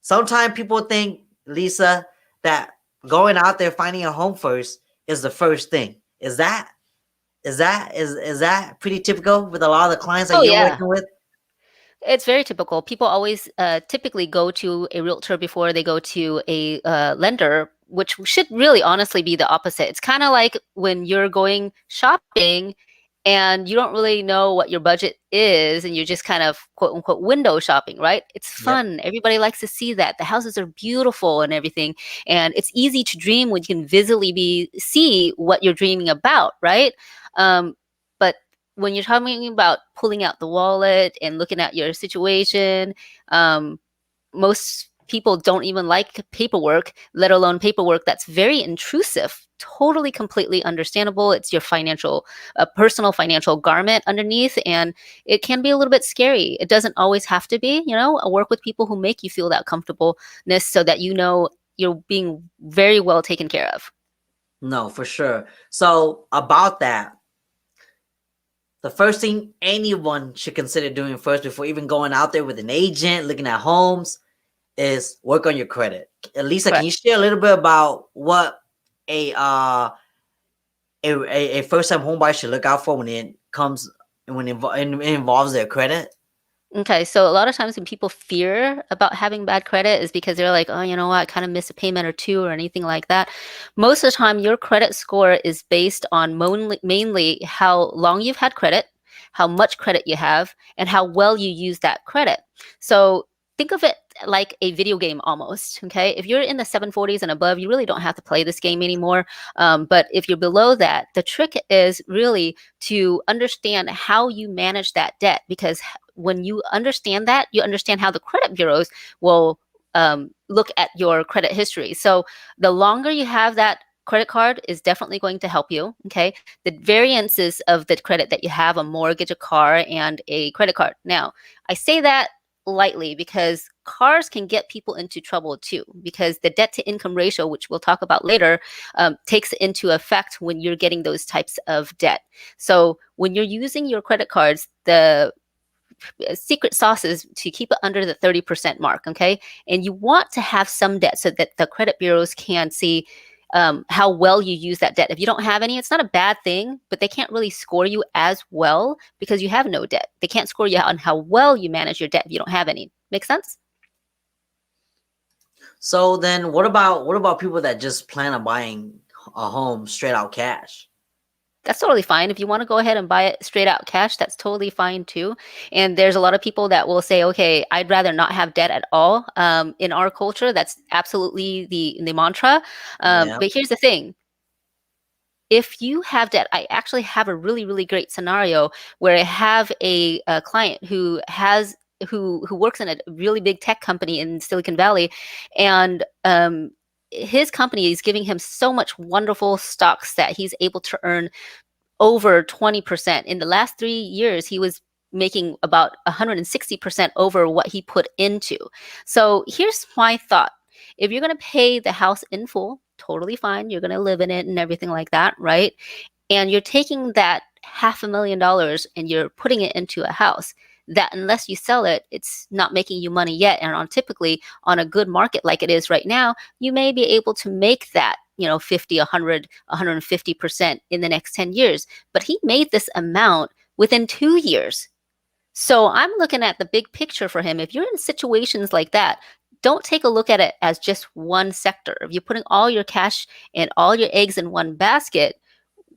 Sometimes people think, Lisa, that going out there finding a home first is the first thing. Is that pretty typical with a lot of the clients that Oh you're yeah. working with? It's very typical. People always typically go to a realtor before they go to a lender, which should really honestly be the opposite. It's kind of like when you're going shopping and you don't really know what your budget is and you're just kind of quote unquote window shopping, right? It's Yep. fun. Everybody likes to see that. The houses are beautiful and everything. And it's easy to dream when you can visibly see what you're dreaming about, right? But when you're talking about pulling out the wallet and looking at your situation, um, most people don't even like paperwork, let alone paperwork that's very intrusive. Totally, completely understandable. It's your personal financial garment underneath, and it can be a little bit scary. It doesn't always have to be, work with people who make you feel that comfortableness so that you're being very well taken care of. No, for sure. So about that, the first thing anyone should consider doing first before even going out there with an agent, looking at homes, is work on your credit. Lisa, can you Correct. share a little bit about what a uh a first time home buyer should look out for when it involves their credit? Okay, so a lot of times when people fear about having bad credit is because they're like, oh, you know what, I kind of miss a payment or two or anything like that. Most of the time, your credit score is based on mainly how long you've had credit, how much credit you have, and how well you use that credit. So think of it like a video game almost. Okay, if you're in the 740s and above, you really don't have to play this game anymore. But if you're below that, the trick is really to understand how you manage that debt, because when you understand that, you understand how the credit bureaus will look at your credit history. So the longer you have that credit card is definitely going to help you. Okay. The variances of the credit that you have, a mortgage, a car, and a credit card. Now, I say that lightly because cars can get people into trouble too, because the debt to income ratio, which we'll talk about later, takes into effect when you're getting those types of debt. So when you're using your credit cards, the secret sauce is to keep it under the 30% mark, okay? And you want to have some debt so that the credit bureaus can see how well you use that debt. If you don't have any, it's not a bad thing, but they can't really score you as well because you have no debt. They can't score you on how well you manage your debt if you don't have any. Make sense? So then what about people that just plan on buying a home straight out cash? That's totally fine. If you want to go ahead and buy it straight out cash, that's totally fine too. And there's a lot of people that will say, okay, I'd rather not have debt at all. In our culture, that's absolutely the mantra. Yeah. But here's the thing. If you have debt, I actually have a really, really great scenario where I have a client who works in a really big tech company in Silicon Valley, and his company is giving him so much wonderful stocks that he's able to earn over 20%. In the last 3 years, he was making about 160% over what he put into. So here's my thought. If you're going to pay the house in full, totally fine. You're going to live in it and everything like that, right? And you're taking that $500,000 and you're putting it into a house that, unless you sell it, it's not making you money yet. And typically on a good market like it is right now, you may be able to make that 50, 100, 150% in the next 10 years. But he made this amount within 2 years. So I'm looking at the big picture for him. If you're in situations like that, don't take a look at it as just one sector. If you're putting all your cash and all your eggs in one basket,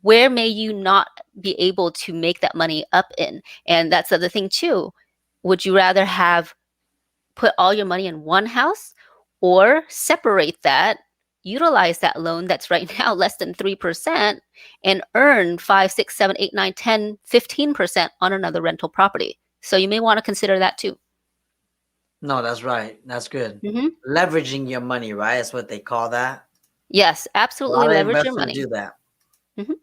where may you not be able to make that money up in? And that's the other thing too. Would you rather have put all your money in one house, or separate that, utilize that loan that's right now less than 3%, and earn 5, 6, 7, 8, 9, 10, 15% on another rental property? So you may want to consider that too. No, that's right. That's good. Hmm. Leveraging your money, right? That's what they call that. Yes, A absolutely lot of leverage your investors money. do that. Hmm.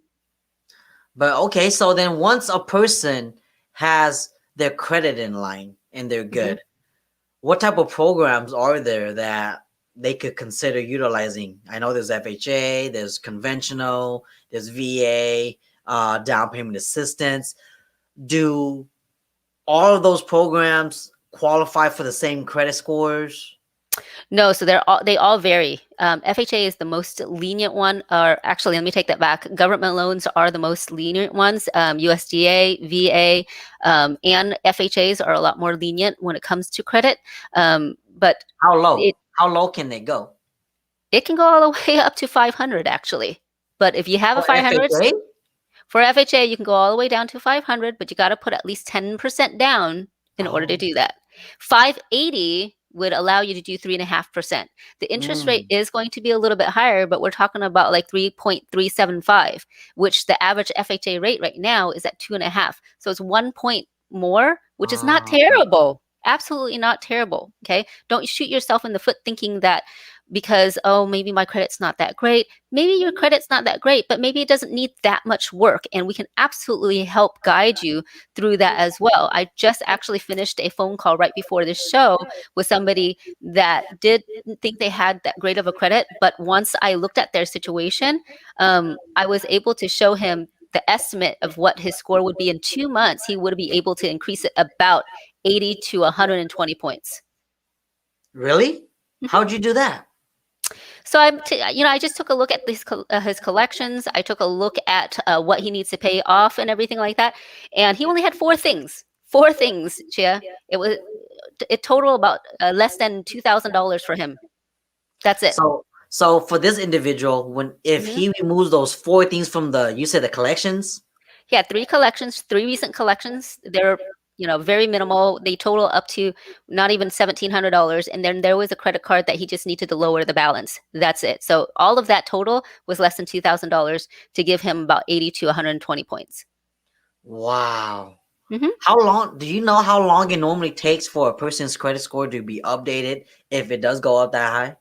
But okay, so then once a person has their credit in line and they're Hmm. good, what type of programs are there that they could consider utilizing? I know there's FHA, there's conventional, there's VA, down payment assistance. Do all of those programs qualify for the same credit scores? No, so they all vary. FHA is the most lenient one, or actually, let me take that back. Government loans are the most lenient ones. USDA, VA, and FHAs are a lot more lenient when it comes to credit. But How low? it How low can they go? it can go all the way up to 500 actually. But if you have a For 500, FHA? for FHA, you can go all the way down to 500, but you got to put at least 10% down in order to Oh. do that. 580 would allow you to do 3.5%. The interest rate Mm. is going to be a little bit higher, but we're talking about like 3.375, which the average FHA rate right now is at 2.5. So it's 1 point more, which is not Ah, terrible. Absolutely not terrible. Okay. Don't shoot yourself in the foot thinking that because, oh, maybe my credit's not that great. Maybe your credit's not that great, but maybe it doesn't need that much work. And we can absolutely help guide you through that as well. I just actually finished a phone call right before this show with somebody that didn't think they had that great of a credit. But once I looked at their situation, I was able to show him the estimate of what his score would be in 2 months. He would be able to increase it about 80 to 120 points. really? Mhm. How'd you do that? So I just took a look at his collections. I took a look at what he needs to pay off and everything like that, and he only had four things. Four things, Chia. It total about less than $2,000 for him. That's it. So for this individual, when if Mhm. he removes those four things from the you said the collections, He had three collections, three recent collections. They're very minimal. They total up to not even $1,700, and then there was a credit card that he just needed to lower the balance. That's it. So all of that total was less than $2,000 to give him about 80 to 120 points. wow. Hmm. How long do you know how long it normally takes for a person's credit score to be updated if it does go up that high?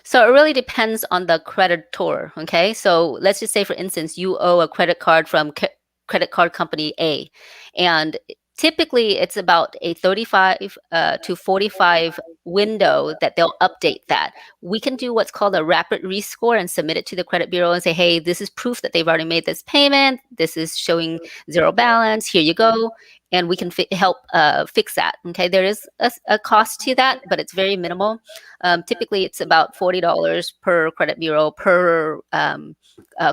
So it really depends on the creditor. Okay. So let's just say, for instance, you owe a credit card from credit card company A, and typically it's about a 35 to 45 window that they'll update that. We can do what's called a rapid rescore and submit it to the credit bureau and say, hey, this is proof that they've already made this payment. This is showing zero balance. Here you go. And we can help fix that. Okay. There is a cost to that, but it's very minimal. Typically, it's about $40 per credit bureau per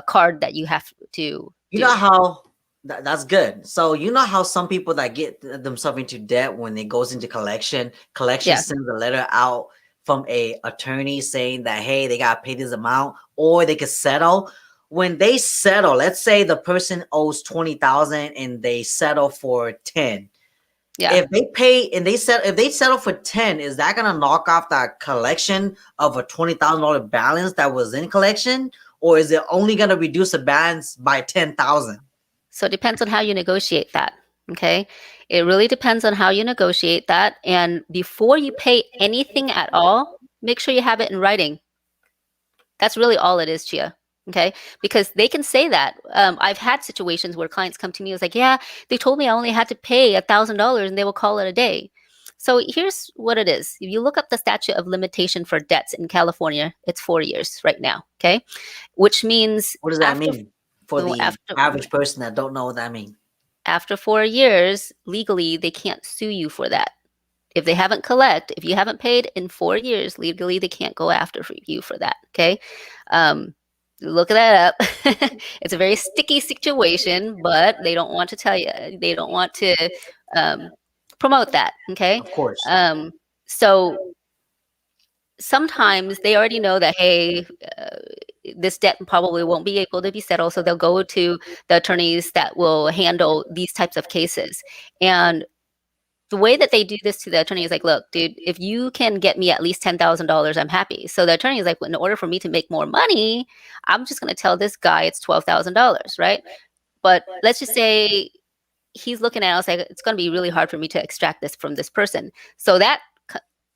card that you have to You know do. how that's good. So you know how some people that get themselves into debt when it goes into collection Yeah. sends a letter out from a attorney saying that hey, they gotta pay this amount or they could settle. When they settle, let's say the person owes 20,000 and they settle for 10. Yeah. If they pay and if they settle for 10, is that gonna knock off that collection of a $20,000 balance that was in collection? Or is it only gonna reduce the balance by 10,000? So it depends on how you negotiate that. Okay. It really depends on how you negotiate that. And before you pay anything at all, make sure you have it in writing. That's really all it is, Chia. Okay. Because they can say that. I've had situations where clients come to me and it's like, yeah, they told me I only had to pay $1,000 and they will call it a day. So here's what it is. If you look up the statute of limitation for debts in California, it's 4 years right now. Okay. Which means What does that mean for the after average person that don't know what that means? after 4 years, legally, they can't sue you for that. If they haven't if you haven't paid in 4 years, legally, they can't go after you for that. Okay. Um, look that up. It's a very sticky situation, but they don't want to tell you. They don't want to um, promote that. Okay. Of course. Um, so sometimes they already know that, hey, this debt probably won't be able to be settled. So they'll go to the attorneys that will handle these types of cases. And the way that they do this to the attorney is like, look, dude, if you can get me at least $10,000, I'm happy. So the attorney is like, well, in order for me to make more money, I'm just going to tell this guy it's $12,000, right? But let's just say he's looking at us like it's going to be really hard for me to extract this from this person. So that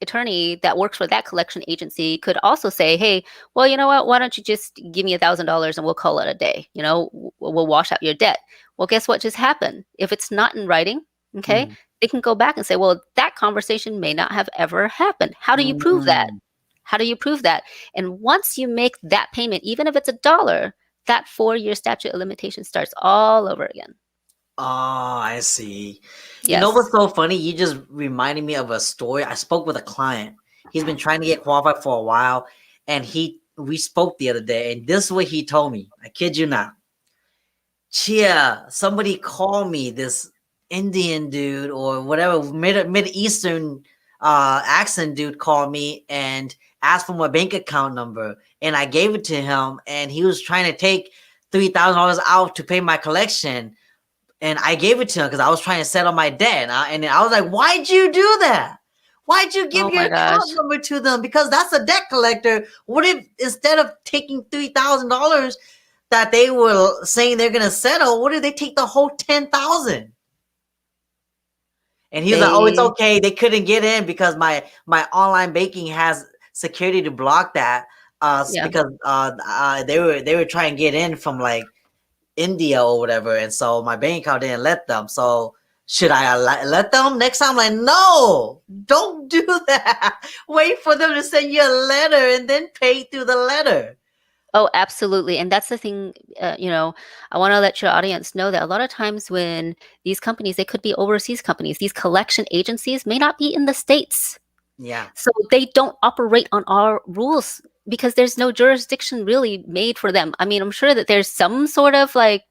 attorney that works for that collection agency could also say, hey, well, you know what? Why don't you just give me $1,000 and we'll call it a day? We'll wash out your debt. Well, guess what just happened? If it's not in writing, okay, Mm. they can go back and say, well, that conversation may not have ever happened. How do you prove that? Mm. How do you prove that? And once you make that payment, even if it's $1, that 4 year statute of limitation starts all over again. Oh, I see. You know Yes. what's so funny? You just reminded me of a story. I spoke with a client He's been trying to get qualified for a while, and we spoke the other day, and this is what he told me. I kid you not. Chia, somebody called me, this Indian dude or whatever mid Eastern accent dude called me and asked for my bank account number, and I gave it to him, and he was trying to take $3,000 out to pay my collection, and I gave it to him because I was trying to settle my debt, and I was like, "Why'd you do that? Why'd you give Oh your my account gosh. number to them? Because that's a debt collector. What if instead of taking $3,000 that they were saying they're gonna settle, what if they take the whole 10,000?" And he's like, "Oh, it's They okay. They couldn't get in because my online banking has security to block that. yeah. Because they were trying to get in from like India or whatever, and so my bank account didn't let them. So should I let them next time? Like, no, don't do that. Wait for them to send you a letter and then pay through the letter." Oh, absolutely. And that's the thing, I want to let your audience know that a lot of times when these companies, they could be overseas companies, these collection agencies may not be in the States. Yeah, So they don't operate on our rules because there's no jurisdiction really made for them. I mean, I'm sure that there's some sort of like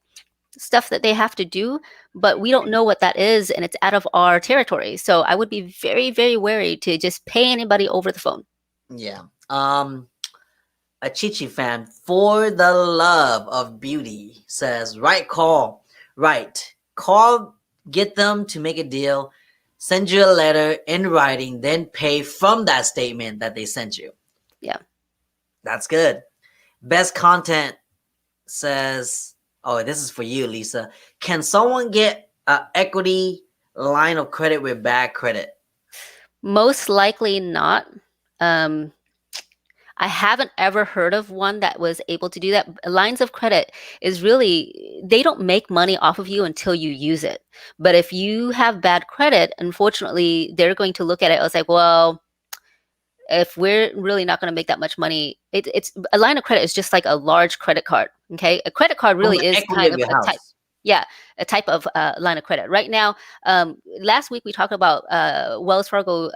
stuff that they have to do, but we don't know what that is and it's out of our territory. So I would be very, very wary to just pay anybody over the phone. yeah. A Chichi fan, for the love of beauty, says, right call, right. Call, get them to make a deal, send you a letter in writing, then pay from that statement that they sent you. Yeah. That's good. Best content says, oh, this is for you, Lisa. Can someone get an equity line of credit with bad credit? Most likely not. I haven't ever heard of one that was able to do that. Lines of credit is really, they don't make money off of you until you use it. But if you have bad credit, unfortunately, they're going to look at it as like, well, if we're really not going to make that much money, it's a line of credit is just like a large credit card. Okay. A credit card From really the is equity kind of of your a type. house. Yeah, a type of line of credit. Right now, last week we talked about Wells Fargo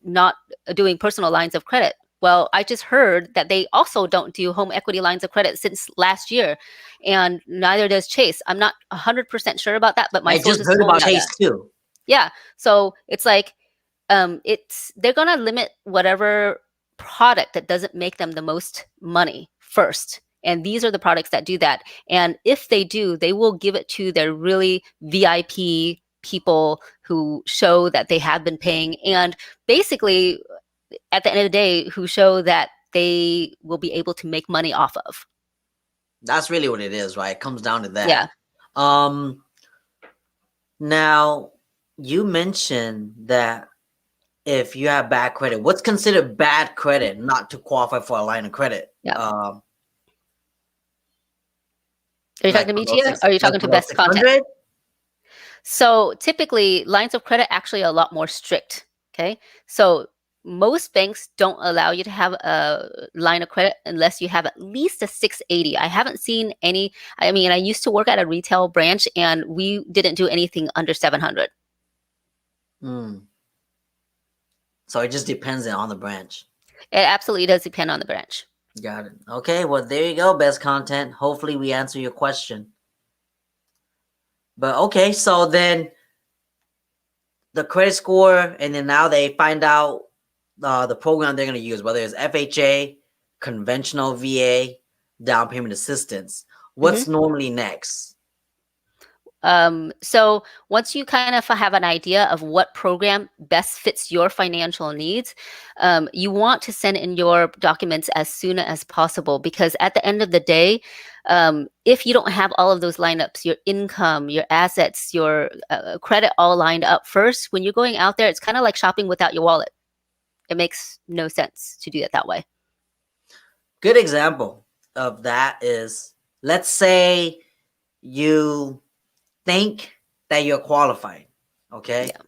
not doing personal lines of credit. Well, I just heard that they also don't do home equity lines of credit since last year, and neither does Chase. I'm not 100% sure about that, but my I just sources heard told me about that. Chase too. Yeah, so it's like they're gonna limit whatever product that doesn't make them the most money first. And these are the products that do that. And if they do, they will give it to their really VIP people who show that they have been paying. And basically, at the end of the day, who show that they will be able to make money off of. That's really what it is, right? It comes down to Yeah. that. Now, you mentioned that if you have bad credit, what's considered bad credit not to qualify for a line of credit? Yeah. Are you talking Like to me, below Chia? Or are you talking to below Best Content? 600? So typically, lines of credit actually a lot more strict. Okay, so most banks don't allow you to have a line of credit unless you have at least a 680. I haven't seen any. I mean, I used to work at a retail branch, and we didn't do anything under 700. So it just depends on the branch. It absolutely does depend on the branch. Got it. Okay, well, there you go, Best Content. Hopefully we answer your question. But okay, so then the credit score, and then now they find out the program they're going to use, whether it's FHA, conventional VA, down payment assistance. What's normally next? So once you kind of have an idea of what program best fits your financial needs, you want to send in your documents as soon as possible, because at the end of the day, if you don't have all of those lineups, your income, your assets, your credit all lined up first, when you're going out there, it's kind of like shopping without your wallet. It makes no sense to do it that way. Good example of that is, let's say you think that you're qualified, okay? Yeah.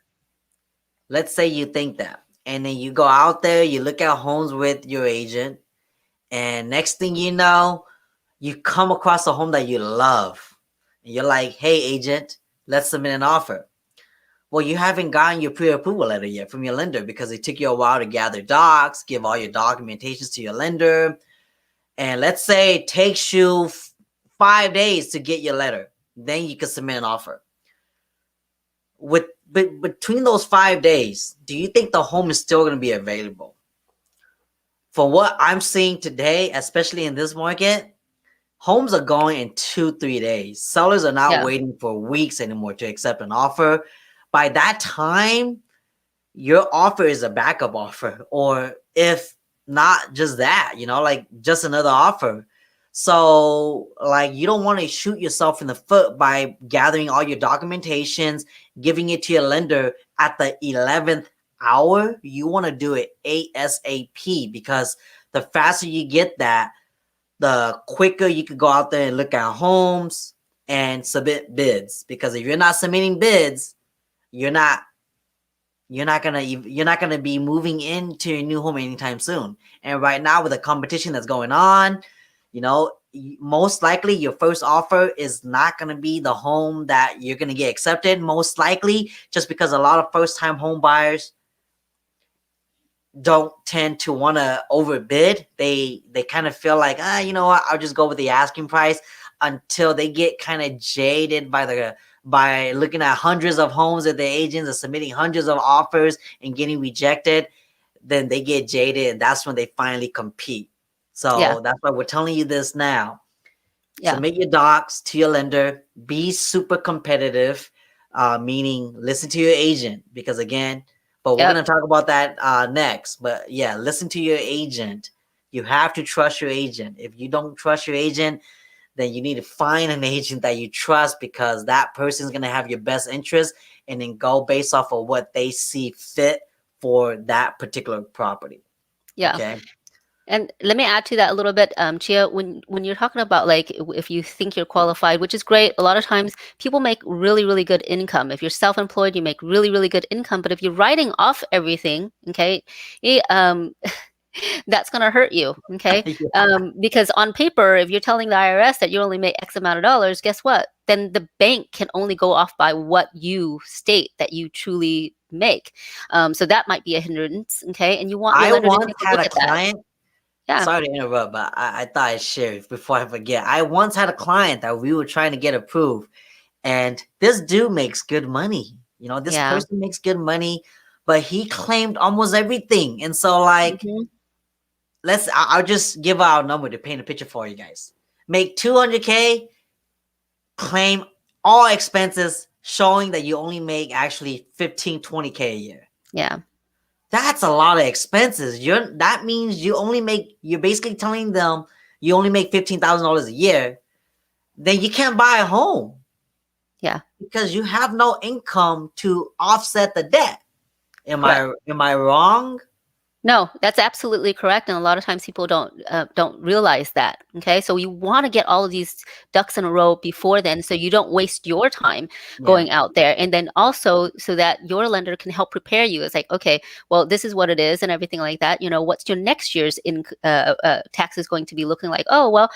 Let's say you think that, and then you go out there, you look at homes with your agent, and next thing you know, you come across a home that you love, and you're like, hey, agent, let's submit an offer. Well, you haven't gotten your pre-approval letter yet from your lender because it took you a while to gather docs, give all your documentations to your lender. And let's say it takes you 5 days to get your letter. Then you can submit an offer. Between those 5 days, do you think the home is still going to be available? For what I'm seeing today, especially in this market, homes are going in 2-3 days. Sellers are not Yeah. waiting for weeks anymore to accept an offer. By that time, your offer is a backup offer, or if not just that, like just another offer. So, like, you don't want to shoot yourself in the foot by gathering all your documentations, giving it to your lender at the 11th hour. You want to do it ASAP, because the faster you get that, the quicker you can go out there and look at homes and submit bids. Because if you're not submitting bids, you're not gonna be moving into a new home anytime soon. And right now, with the competition that's going on, most likely your first offer is not gonna be the home that you're gonna get accepted. Most likely, just because a lot of first-time home buyers don't tend to want to overbid. They kind of feel like, you know what, I'll just go with the asking price, until they get kind of jaded by looking at hundreds of homes that the agents are submitting hundreds of offers and getting rejected. Then they get jaded, and that's when they finally compete. Yeah. So that's why we're telling you this now. Yeah. Submit your docs to your lender. Be super competitive, meaning listen to your agent, because again, but we're Yep. going to talk about that next. But yeah, listen to your agent. You have to trust your agent. If you don't trust your agent, then you need to find an agent that you trust, because that person is going to have your best interest, and then go based off of what they see fit for that particular property. Yeah. Okay. And let me add to that a little bit, Chia. When you're talking about, like, if you think you're qualified, which is great, a lot of times people make really, really good income. If you're self-employed, you make really, really good income. But if you're writing off everything, okay, that's going to hurt you, okay? Yeah. Because on paper, if you're telling the IRS that you only make X amount of dollars, guess what? Then the bank can only go off by what you state that you truly make. So that might be a hindrance, okay? And you want your I lender to once take a had look a at that. client. Yeah. Sorry to interrupt, but I thought I'd share it before I forget. I once had a client that we were trying to get approved, and this dude makes good money. This Yeah. person makes good money, but he claimed almost everything. And so, like, Mhm. I'll just give out a number to paint a picture for you guys. Make 200K, claim all expenses, showing that you only make actually 15-20K a year. Yeah. That's a lot of expenses. That means you're basically telling them you only make $15,000 a year. Then you can't buy a home, Yeah. because you have no income to offset the debt. Am Correct. I wrong? No, that's absolutely correct, and a lot of times people don't realize that. Okay, so you want to get all of these ducks in a row before then, so you don't waste your time Yeah. going out there, and then also so that your lender can help prepare you. It's like, okay, well, this is what it is, and everything like that. What's your next year's taxes going to be looking like? Oh, well,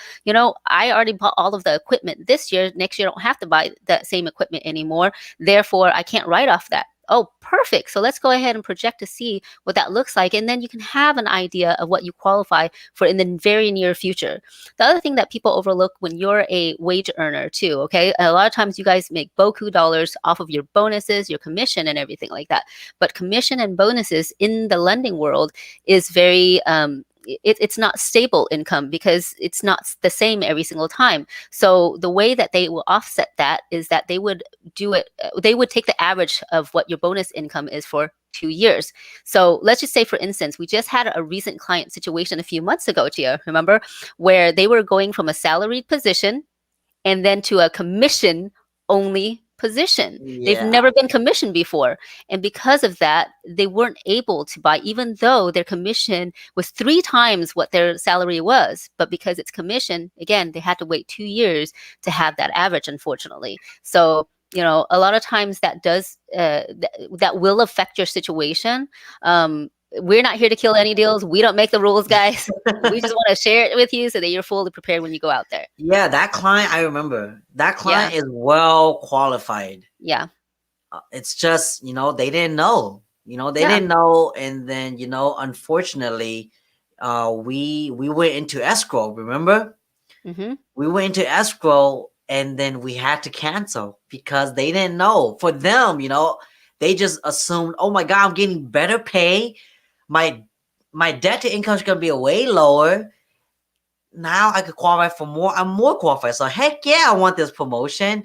I already bought all of the equipment this year. Next year, I don't have to buy that same equipment anymore. Therefore, I can't write off that. Oh, perfect. So let's go ahead and project to see what that looks like. And then you can have an idea of what you qualify for in the very near future. The other thing that people overlook when you're a wage earner too, okay? A lot of times you guys make boku dollars off of your bonuses, your commission and everything like that. But commission and bonuses in the lending world is very, it's not stable income, because it's not the same every single time. So the way that they will offset that is that they would take the average of what your bonus income is for 2 years. So let's just say, for instance, we just had a recent client situation a few months ago, Gia, remember, where they were going from a salaried position and then to a commission only position. They've Yeah. never been commissioned before. And because of that, they weren't able to buy, even though their commission was 3 times what their salary was. But because it's commission, again, they had to wait 2 years to have that average, unfortunately. So, a lot of times that does, that will affect your situation. We're not here to kill any deals. We don't make the rules, guys. We just want to share it with you so that you're fully prepared when you go out there. Yeah, that client, I remember. That Yeah. client is well qualified. Yeah. It's just, they didn't know. They Yeah. didn't know, and then, unfortunately, we went into escrow. Remember, Mm-hmm. we went into escrow, and then we had to cancel because they didn't know. For them, they just assumed, oh my God, I'm getting better pay. My my debt to income is gonna be way lower. Now I could qualify for more. I'm more qualified. So heck yeah, I want this promotion.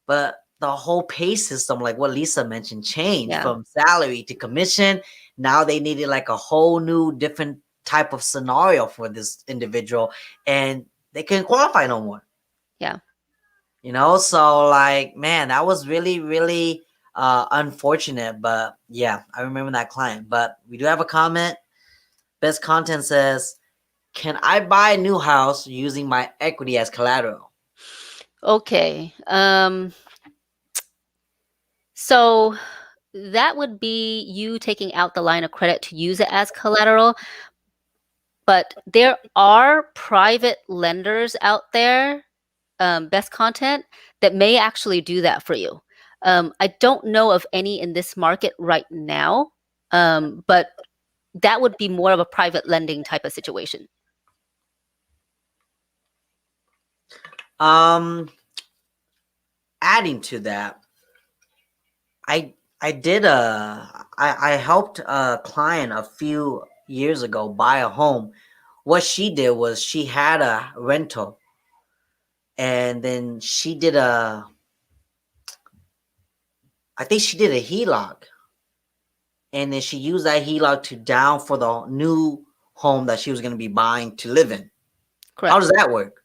But the whole pay system, like what Lisa mentioned, changed Yeah. from salary to commission. Now they needed like a whole new different type of scenario for this individual, and they couldn't qualify no more. Yeah. So like, man, that was really, really unfortunate. But yeah, I remember that client. But we do have a comment. Best content says, can I buy a new house using my equity as collateral? Okay. So that would be you taking out the line of credit to use it as collateral. But there are private lenders out there, best content, that may actually do that for you. I don't know of any in this market right now, but that would be more of a private lending type of situation. Um, Adding to that, I did I helped a client a few years ago buy a home. What she did was she had a rental, and then she did I think she did a HELOC, and then she used that HELOC to down for the new home that she was going to be buying to live in. How Correct. does that work?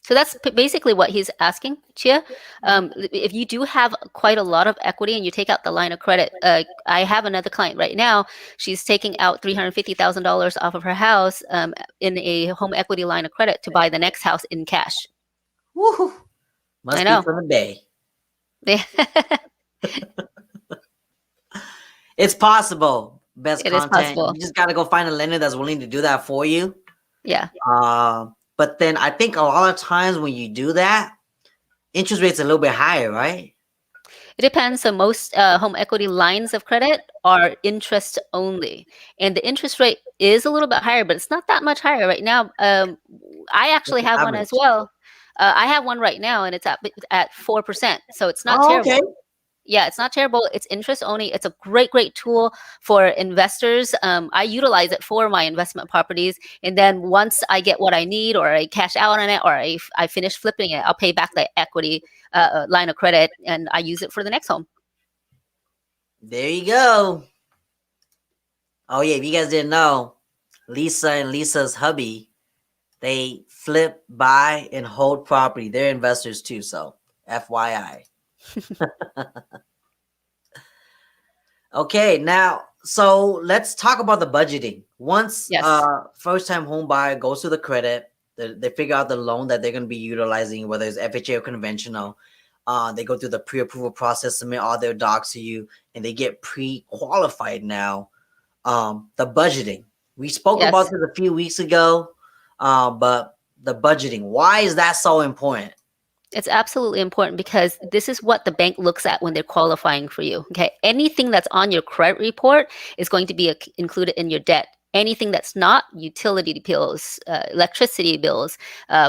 So that's basically what he's asking, Chia. If you do have quite a lot of equity and you take out the line of credit, I have another client right now. She's taking out $350,000 off of her house in a home equity line of credit to buy the next house in cash. Woo! I Must be know. from the Bay. It's possible. Best It is content. possible. You just got to go find a lender that's willing to do that for you. Yeah. But then I think a lot of times when you do that, interest rates are a little bit higher, right? It depends. So most home equity lines of credit are interest only, and the interest rate is a little bit higher, but it's not that much higher right now. I What's actually the have one as average? well. I have one right now, and it's at 4%. So it's not Oh, okay. terrible. Yeah, it's not terrible. It's interest only. It's a great, great tool for investors. I utilize it for my investment properties. And then once I get what I need, or I cash out on it, or I finish flipping it, I'll pay back the equity line of credit, and I use it for the next home. There you go. Oh yeah, if you guys didn't know, Lisa and Lisa's hubby, they flip, buy, and hold property. They're investors too, so FYI. Okay, now so let's talk about the budgeting. Once Yes. first time home buyer goes to the credit, they figure out the loan that they're going to be utilizing, whether it's FHA or conventional. They go through the pre-approval process, submit all their docs to you, and they get pre-qualified now. The budgeting. We spoke about Yes. this a few weeks ago, but the budgeting. Why is that so important? It's absolutely important because this is what the bank looks at when they're qualifying for you. Okay. Anything that's on your credit report is going to be included in your debt. Anything that's not, utility bills, electricity bills,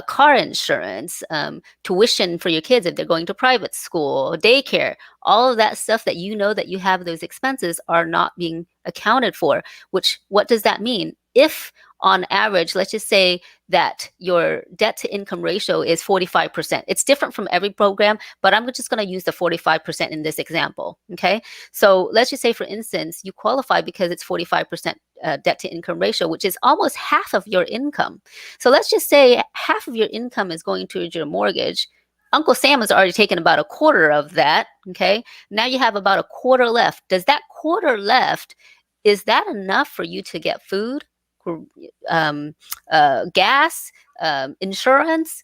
car insurance, tuition for your kids if they're going to private school, daycare, all of that stuff that you know that you have those expenses are not being accounted for. Which, what does that mean? If on average, let's just say that your debt to income ratio is 45%. It's different from every program, but I'm just going to use the 45% in this example. Okay. So let's just say, for instance, you qualify because it's 45% debt to income ratio, which is almost half of your income. So let's just say half of your income is going towards your mortgage. Uncle Sam has already taken about a quarter of that. Okay. Now you have about a quarter left. Does that quarter left, is that enough for you to get food, um, gas, insurance,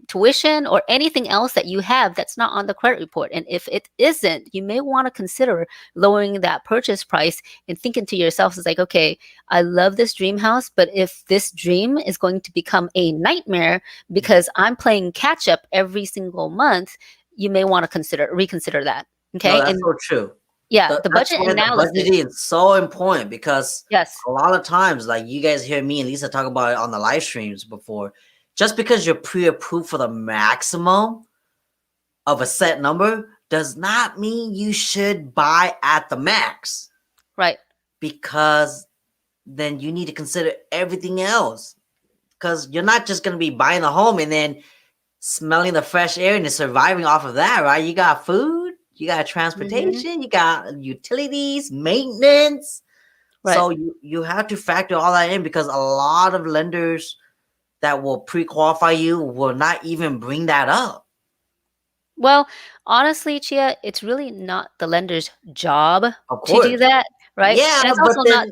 tuition, or anything else that you have that's not on the credit report? And if it isn't, you may want to consider lowering that purchase price and thinking to yourself, it's like, okay, I love this dream house, but if this dream is going to become a nightmare because I'm playing catch up every single month, you may want to reconsider that. No, Okay. that's And so true. yeah, the That's budget where the analysis. budgeting is so important because Yes. a lot of times, like you guys hear me and Lisa talk about it on the live streams before, just because you're pre-approved for the maximum of a set number does not mean you should buy at the max, Right. because then you need to consider everything else, because you're not just going to be buying a home and then smelling the fresh air and surviving off of that, right? You got food, you got Hmm. transportation, you got utilities, maintenance. Right. So you have to factor all that in, because a lot of lenders that will pre-qualify you will not even bring that up. Well, honestly, Chia, it's really not the lender's job Of to do course. that, right? Yeah, And it's but also not.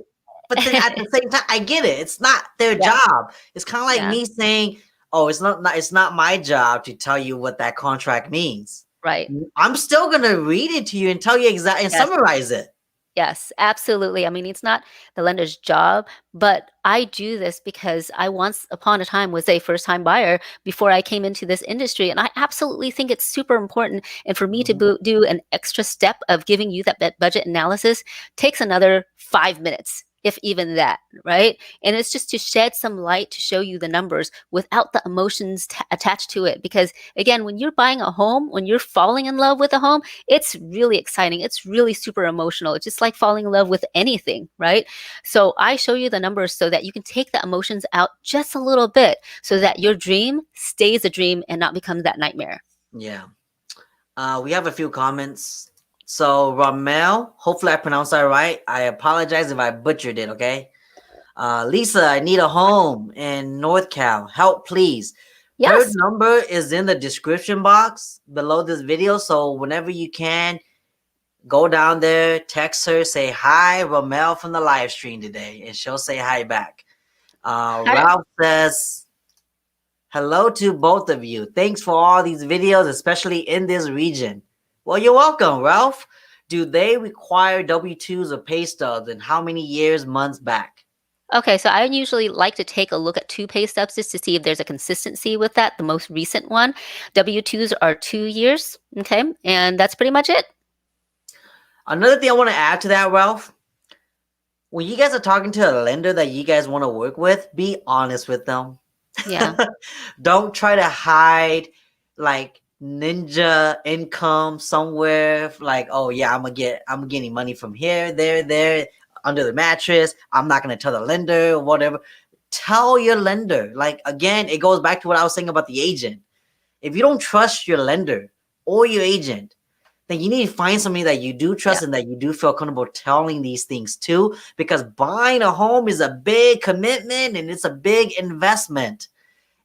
then at the same time, I get it. It's not their Yeah. job. It's kind of like Yeah. me saying, "Oh, it's not my job to tell you what that contract means." Right. I'm still gonna read it to you and tell you exactly and Yes. summarize it. Yes, absolutely. I mean, it's not the lender's job, but I do this because I once upon a time was a first time buyer before I came into this industry. And I absolutely think it's super important. And for me to Mhm. do an extra step of giving you that budget analysis takes another 5 minutes, if even that, right? And it's just to shed some light to show you the numbers without the emotions attached to it. Because again, when you're buying a home, when you're falling in love with a home, it's really exciting. It's really super emotional. It's just like falling in love with anything, right? So I show you the numbers so that you can take the emotions out just a little bit so that your dream stays a dream and not becomes that nightmare. Yeah. We have a few comments. So Ramel, hopefully I pronounced that right. I apologize if I butchered it, okay? Lisa, I need a home in North Cal. Help, please. Her Yes. number is in the description box below this video. So whenever you can, go down there, text her, say hi, Ramel from the live stream today, and she'll say hi back. Hi. Ralph says, hello to both of you. Thanks for all these videos, especially in this region. Well, you're welcome, Ralph. Do they require W-2s or pay stubs, and how many years, months back? Okay, so I usually like to take a look at two pay stubs just to see if there's a consistency with that. The most recent one, W-2s are 2 years, okay, and that's pretty much it. Another thing I want to add to that, Ralph, when you guys are talking to a lender that you guys want to work with, be honest with them. Yeah. Don't try to hide like ninja income somewhere. Like, oh yeah, I'm getting money from here, there, under the mattress. I'm not gonna tell the lender or whatever. Tell your lender. Like again, it goes back to what I was saying about the agent. If you don't trust your lender or your agent, then you need to find somebody that you do trust Yeah. and that you do feel comfortable telling these things to, because buying a home is a big commitment and it's a big investment.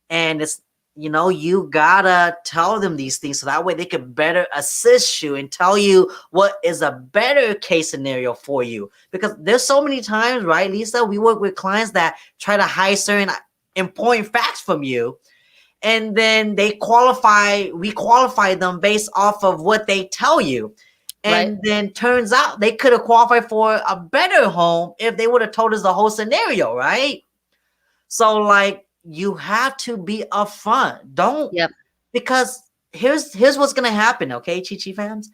And it's, you gotta tell them these things so that way they can better assist you and tell you what is a better case scenario for you. Because there's so many times, right, Lisa, we work with clients that try to hide certain important facts from you, and then we qualify them based off of what they tell you. Right. And then turns out they could have qualified for a better home if they would have told us the whole scenario, right? So like you have to be upfront. Don't, Yep. because here's what's gonna happen, okay, Chi fans?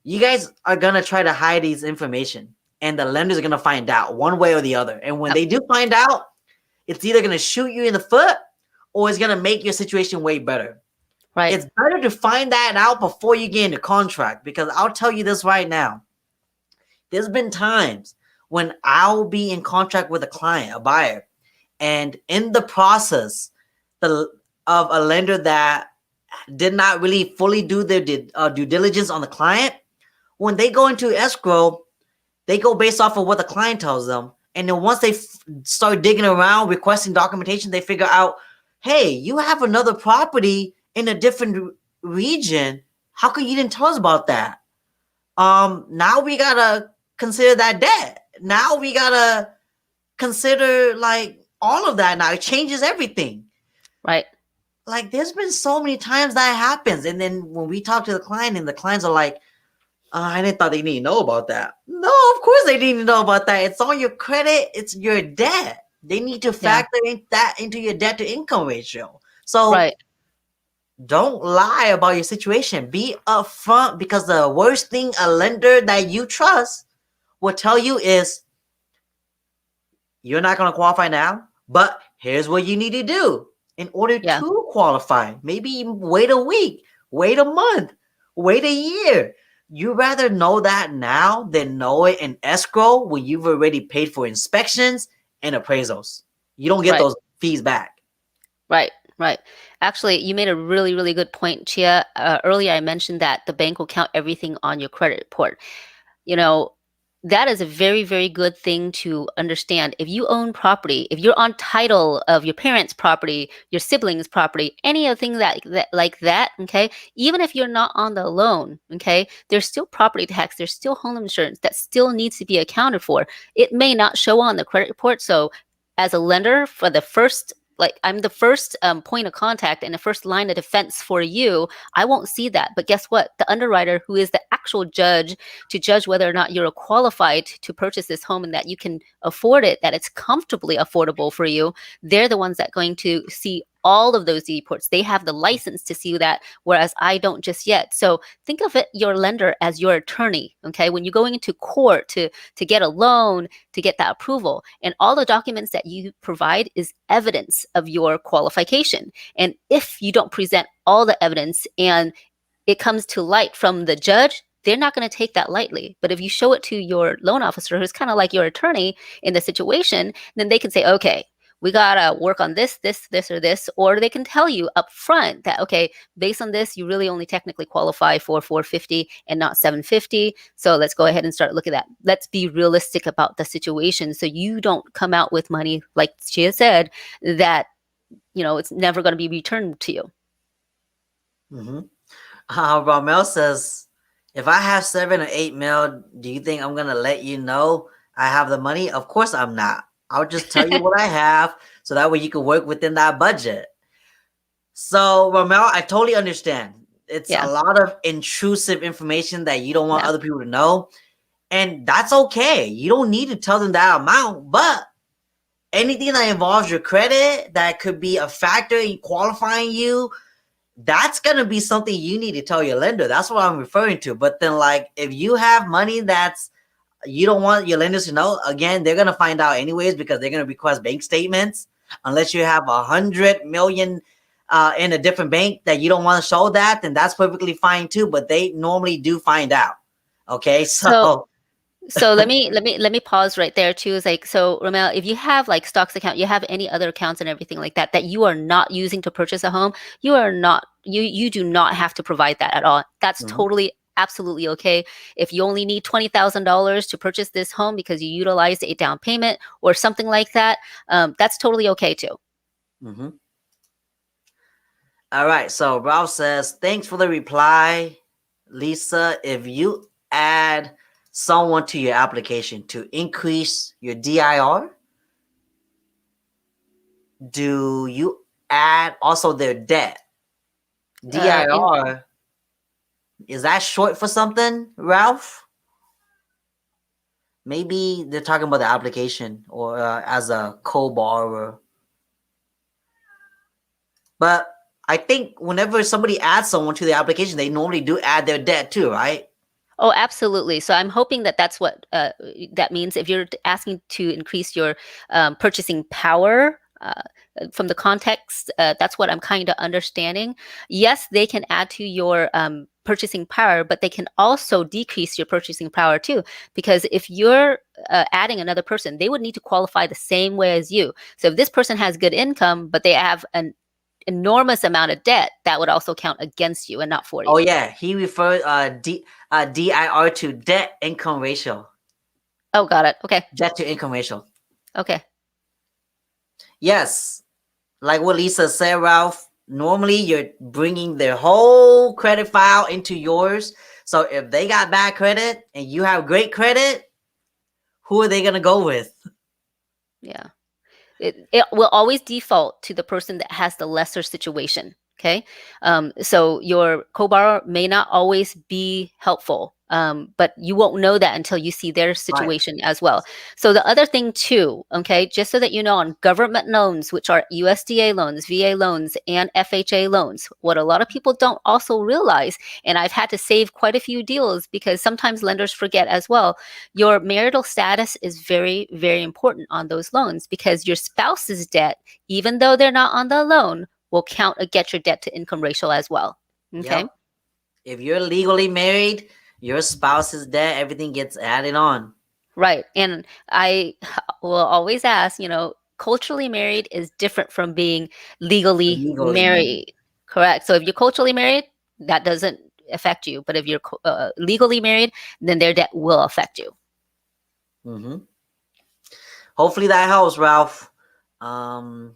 You guys are gonna try to hide these information, and the lenders are gonna find out one way or the other. And when Yep. they do find out, it's either gonna shoot you in the foot or it's gonna make your situation way better. Right. It's better to find that out before you get into contract, because I'll tell you this right now. There's been times when I'll be in contract with a client, a buyer, and in the process of a lender that did not really fully do their due diligence on the client, when they go into escrow, they go based off of what the client tells them. And then once they start digging around, requesting documentation, they figure out, hey, you have another property in a different region. How come you didn't tell us about that? Now we gotta consider that debt. Now we gotta consider like all of that. Now it changes everything. Right. Like there's been so many times that happens, and then when we talk to the client, and the clients are like, I didn't thought they need to know about that. No, of course they need to know about that. It's on your credit. It's your debt. They need to Yeah. factor that into your debt to income ratio. So Right. Don't lie about your situation. Be upfront, because the worst thing a lender that you trust will tell you is, you're not going to qualify now, but here's what you need to do in order Yeah. to qualify. Maybe wait a week, wait a month, wait a year. You rather know that now than know it in escrow when you've already paid for inspections and appraisals. You don't get Right. those fees back. Right. Right. Actually, you made a really, really good point, Chia. Earlier, I mentioned that the bank will count everything on your credit report. You know, that is a very, very good thing to understand. If you own property, if you're on title of your parents' property, your siblings' property, any other thing that like that, okay, even if you're not on the loan, okay, there's still property tax, there's still home insurance that still needs to be accounted for. It may not show on the credit report. So as a lender, for the first, like, I'm the first point of contact and the first line of defense for you. I won't see that. But guess what? The underwriter, who is the actual judge to judge whether or not you're qualified to purchase this home and that you can afford it, that it's comfortably affordable for you, they're the ones that are going to see all of those reports. They have the license to see that, whereas I don't just yet. So think of it, your lender as your attorney. Okay, when you're going into court to get a loan, to get that approval, and all the documents that you provide is evidence of your qualification. And if you don't present all the evidence and it comes to light from the judge, they're not going to take that lightly. But if you show it to your loan officer, who's kind of like your attorney in the situation, then they can say, okay, we got to work on this, or this. Or they can tell you up front that, okay, based on this, you really only technically qualify for 450 and not 750. So let's go ahead and start looking at that. Let's be realistic about the situation so you don't come out with money, like Chia said, that, it's never going to be returned to you. Mm-hmm. Ramel says, if I have 7 or 8 mil, do you think I'm gonna let you know I have the money? Of course I'm not. I'll just tell you what I have, so that way you can work within that budget. So Ramel, I totally understand. It's a Yeah. lot of intrusive information that you don't want Yeah. other people to know, and that's okay. You don't need to tell them that amount, but anything that involves your credit that could be a factor in qualifying you, that's gonna be something you need to tell your lender. That's what I'm referring to. But then, like, if you have money that's you don't want your lenders to know, again, they're gonna find out anyways, because they're gonna request bank statements. Unless you have 100 million in a different bank that you don't want to show that, then that's perfectly fine too. But they normally do find out. Okay, So so so let me pause right there too. Is like, so Romel, if you have like stocks account, you have any other accounts and everything like that that you are not using to purchase a home, you do not have to provide that at all. That's Mhm, totally absolutely okay. If you only need $20,000 to purchase this home because you utilized a down payment or something like that, that's totally okay too. mhm. All right. So Ralph says, thanks for the reply, Lisa. If you add someone to your application to increase your DIR, do you add also their debt? In DIR, is that short for something, Ralph? Maybe they're talking about the application or as a co-borrower. But I think whenever somebody adds someone to the application, they normally do add their debt too, right? Oh, absolutely. So I'm hoping that that's what that means. If you're asking to increase your purchasing power from the context, that's what I'm kind of understanding. Yes, they can add to your purchasing power, but they can also decrease your purchasing power too. Because if you're adding another person, they would need to qualify the same way as you. So if this person has good income, but they have an enormous amount of debt, that would also count against you and not for Oh you. yeah, he referred DIR to debt income ratio. Oh, got it. Okay. Debt to income ratio. Okay. Yes, like what Lisa said, Ralph. Normally, you're bringing their whole credit file into yours. So if they got bad credit and you have great credit, who are they gonna go with? Yeah. It will always default to the person that has the lesser situation. Okay. So your co-borrower may not always be helpful. But you won't know that until you see their Right. situation as well. So the other thing too, okay, just so that you know, on government loans, which are USDA loans, VA loans, and FHA loans, what a lot of people don't also realize, and I've had to save quite a few deals because sometimes lenders forget as well, your marital status is very, very important on those loans because your spouse's debt, even though they're not on the loan, will count against your debt to income ratio as well. Okay. Yep. If you're legally married, your spouse is dead, everything gets added on. Right. And I will always ask, culturally married is different from being legally Legally married. married. Correct. So if you're culturally married, that doesn't affect you. But if you're legally married, then their debt will affect you. Mm-hmm. Hopefully that helps, Ralph. Um,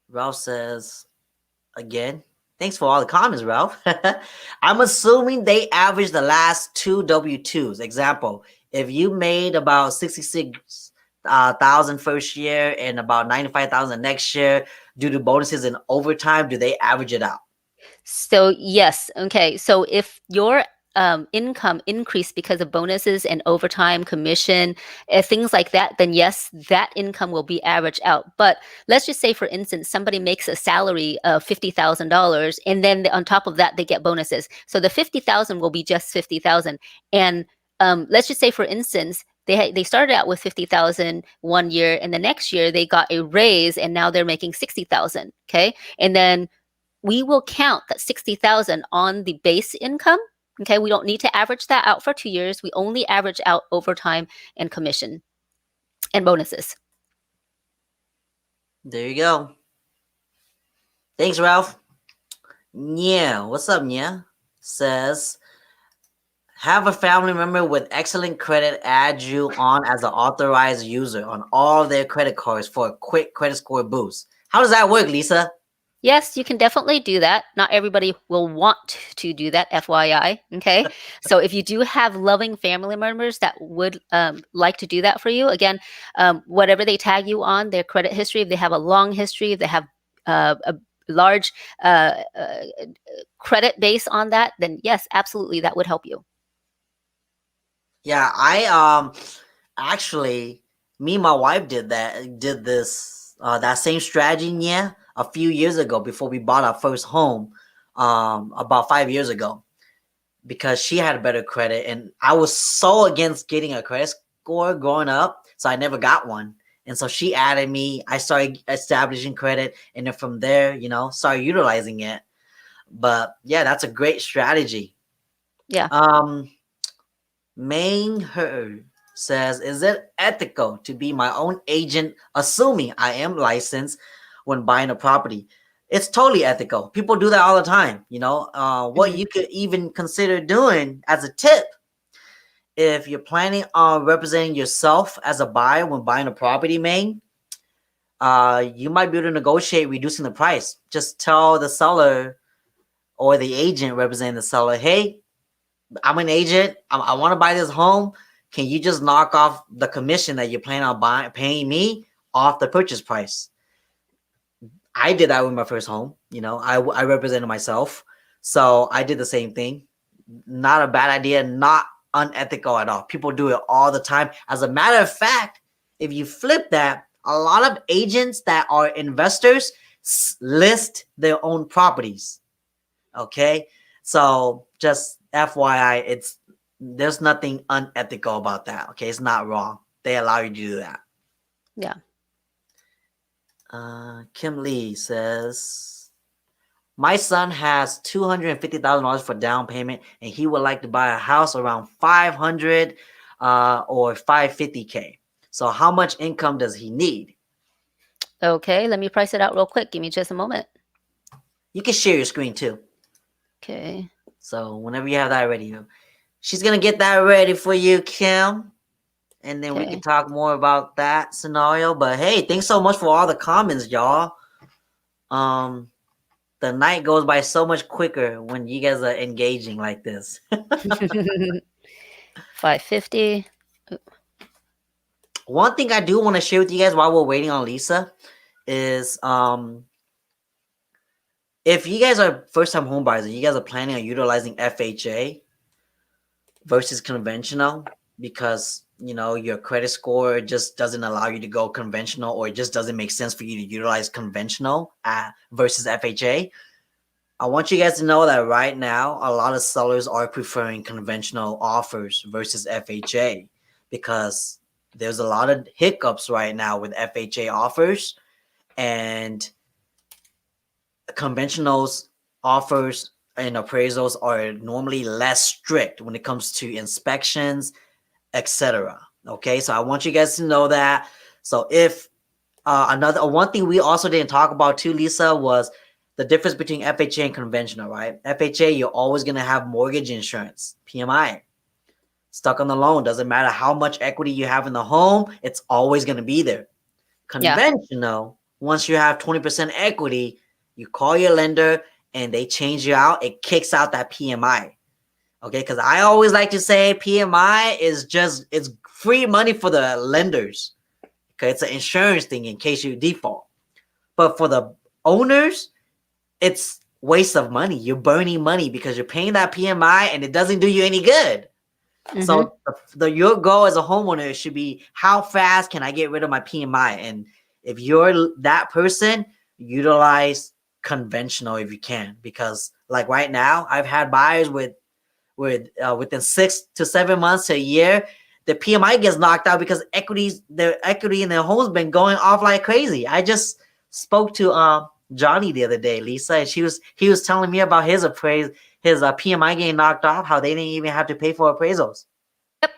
Ralph says, again, thanks for all the comments, Ralph. I'm assuming they average the last two W-2s. Example, if you made about 66,000 first year and about 95,000 next year due to bonuses and overtime, do they average it out? So yes, okay. So if your income increased because of bonuses and overtime, commission, things like that, then yes, that income will be averaged out. But let's just say, for instance, somebody makes a salary of $50,000, and then on top of that, they get bonuses. So the 50,000 will be just 50,000. And let's just say, for instance, they started out with 50,000 one year, and the next year they got a raise, and now they're making 60,000. Okay, and then we will count that 60,000 on the base income. Okay, we don't need to average that out for 2 years. We only average out overtime and commission and bonuses. There you go. Thanks, Ralph. Yeah, what's up, Nya? Says, have a family member with excellent credit add you on as an authorized user on all their credit cards for a quick credit score boost. How does that work, Lisa? Yes, you can definitely do that. Not everybody will want to do that, FYI. Okay. So if you do have loving family members that would like to do that for you, again, whatever they tag you on, their credit history, if they have a long history, if they have a large credit base on that, then yes, absolutely, that would help you. Yeah, I actually, me and my wife did this that same strategy, yeah, a few years ago before we bought our first home, about 5 years ago, because she had better credit and I was so against getting a credit score growing up, so I never got one. And so she added me, I started establishing credit, and then from there, started utilizing it. But yeah, that's a great strategy. Yeah. Main Her says, is it ethical to be my own agent, assuming I am licensed when buying a property? It's totally ethical. People do that all the time. What Mhm. you could even consider doing as a tip, if you're planning on representing yourself as a buyer when buying a property, Main, you might be able to negotiate reducing the price. Just tell the seller or the agent representing the seller, hey, I'm an agent. I want to buy this home. Can you just knock off the commission that you're planning on paying me off the purchase price? I did that with my first home. I represented myself. So I did the same thing. Not a bad idea, not unethical at all. People do it all the time. As a matter of fact, if you flip that, a lot of agents that are investors list their own properties. Okay. So just FYI, there's nothing unethical about that. Okay, it's not wrong. They allow you to do that. Yeah. Kim Lee says, my son has $250,000 for down payment, and he would like to buy a house around 500 or 550K. So how much income does he need? Okay, let me price it out real quick. Give me just a moment. You can share your screen too. Okay. So whenever you have that ready, she's gonna get that ready for you, Kim. And then we can talk more about that scenario. But hey, thanks so much for all the comments, y'all. The night goes by so much quicker when you guys are engaging like this. 550. One thing I do want to share with you guys while we're waiting on Lisa is if you guys are first time home buyers and you guys are planning on utilizing FHA, versus conventional because your credit score just doesn't allow you to go conventional, or it just doesn't make sense for you to utilize conventional versus FHA. I want you guys to know that right now a lot of sellers are preferring conventional offers versus FHA because there's a lot of hiccups right now with FHA offers, and conventionals offers and appraisals are normally less strict when it comes to inspections, etc. Okay, so I want you guys to know that. So if another one thing we also didn't talk about too, Lisa, was the difference between FHA and conventional, right? FHA, you're always gonna have mortgage insurance, PMI. Stuck on the loan, doesn't matter how much equity you have in the home, it's always gonna be there. Yeah. Conventional, once you have 20% equity, you call your lender and they change you out, it kicks out that PMI. Okay, because I always like to say PMI is it's free money for the lenders. Okay, it's an insurance thing in case you default. But for the owners, it's waste of money. You're burning money because you're paying that PMI and it doesn't do you any good. Mm-hmm. So your goal as a homeowner should be, how fast can I get rid of my PMI? And if you're that person, utilize conventional if you can, because like right now, I've had buyers within 6 to 7 months to a year, the PMI gets knocked out because their equity in their home's been going off like crazy. I just spoke to Johnny the other day, Lisa, and he was telling me about his PMI getting knocked off, how they didn't even have to pay for appraisals. Yep.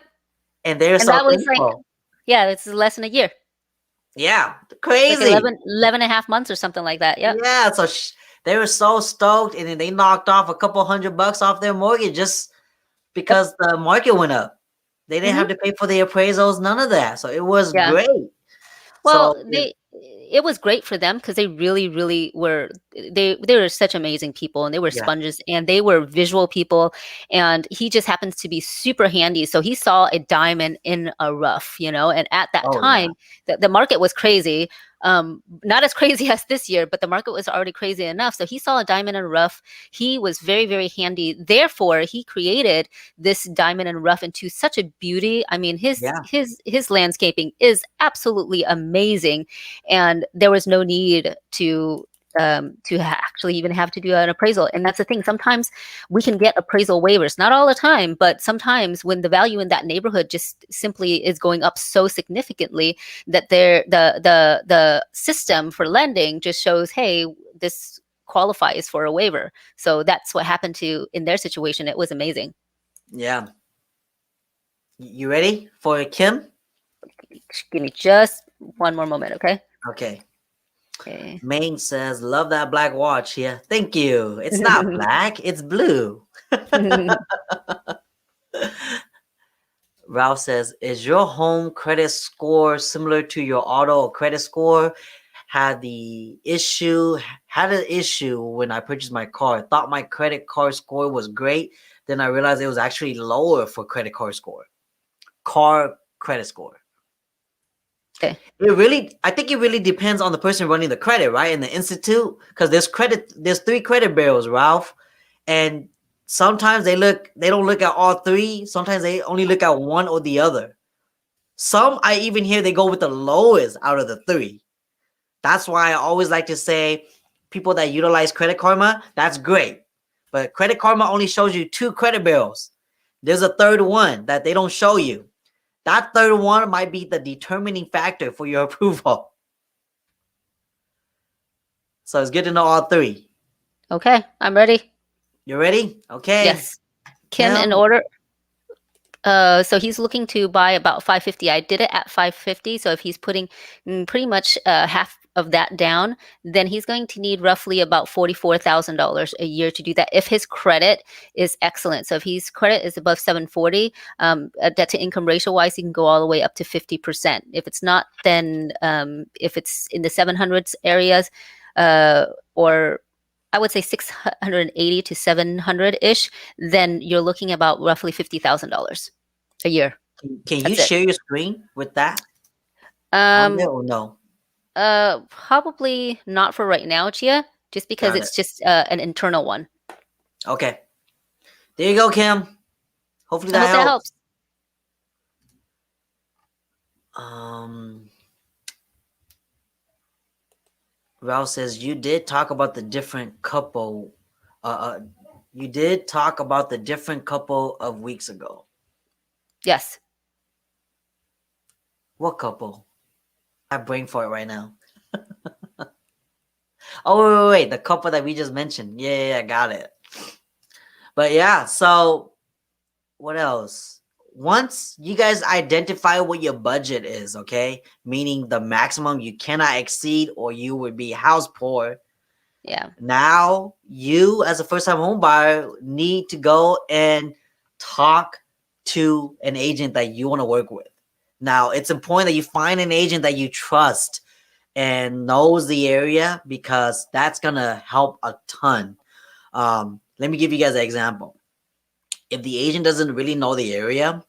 And they're And so that was like, thankful. yeah, it's less than a year. Yeah, Like crazy. 11 and a half months or something like that. Yep. Yeah, so they were so stoked, and then they knocked off a couple $100 off their mortgage just because the market went up. They didn't have to pay for the appraisals, none of that. So it was Yeah. great. Well, So it was great for them because they really, really were. They were such amazing people, and they were yeah. sponges, and they were visual people. And he just happens to be super handy. So he saw a diamond in a rough, and at that Oh, time, the market was crazy. Not as crazy as this year, but the market was already crazy enough. So he saw a diamond in a rough. He was very, very handy. Therefore, he created this diamond in rough into such a beauty. I mean, yeah. his landscaping is absolutely amazing, and there was no need to actually even have to do an appraisal. And that's the thing. Sometimes we can get appraisal waivers, not all the time, but sometimes when the value in that neighborhood just simply is going up so significantly that the system for lending just shows, hey, this qualifies for a waiver. So that's what happened in their situation. It was amazing. Yeah. You ready for Kim? Give me just one more moment, okay? Okay. Okay. Maine says, love that black watch here. Thank you. It's not black, it's blue. Ralph says, is your home credit score similar to your auto credit score? Had an issue when I purchased my car. Thought my credit card score was great. Then I realized it was actually lower for credit card score. Car credit score. Okay. I think it really depends on the person running the credit, right? In the institute, because there's 3 credit bureaus, Ralph, and sometimes they don't look at all 3. Sometimes they only look at one or the other. Some I even hear they go with the lowest out of the 3. That's why I always like to say, people that utilize Credit Karma, that's great, but Credit Karma only shows you 2 credit bureaus. There's a third one that they don't show you. That third one might be the determining factor for your approval. So it's good to know all 3. Okay, I'm ready. You ready? Okay. Yes. Kim, in order. So he's looking to buy about 550. I did it at 550. So if he's putting pretty much half of that down, then he's going to need roughly about $44,000 a year to do that if his credit is excellent. So if his credit is above 740, debt to income ratio wise, he can go all the way up to 50%. If it's not, then if it's in the 700s areas, or I would say 680 to 700-ish, then you're looking about roughly $50,000 a year. Can you share your screen with that? Or no? Probably not for right now, Chia, just because it's just an internal one. Okay. There you go, Kim. Hopefully I that hope that helps. helps. Um, Ralph says you did talk about the different couple. You did talk about the different couple of weeks ago. Yes. What couple? I have brain for it right now. Oh wait, the couple that we just mentioned. Yeah, got it. But yeah, so what else? Once you guys identify what your budget is, okay, meaning the maximum you cannot exceed or you would be house poor. Yeah. Now you, as a first-time home buyer, need to go and talk to an agent that you want to work with. Now, it's important that you find an agent that you trust and knows the area because that's gonna help a ton. Let me give you guys an example. If the agent doesn't really know the area,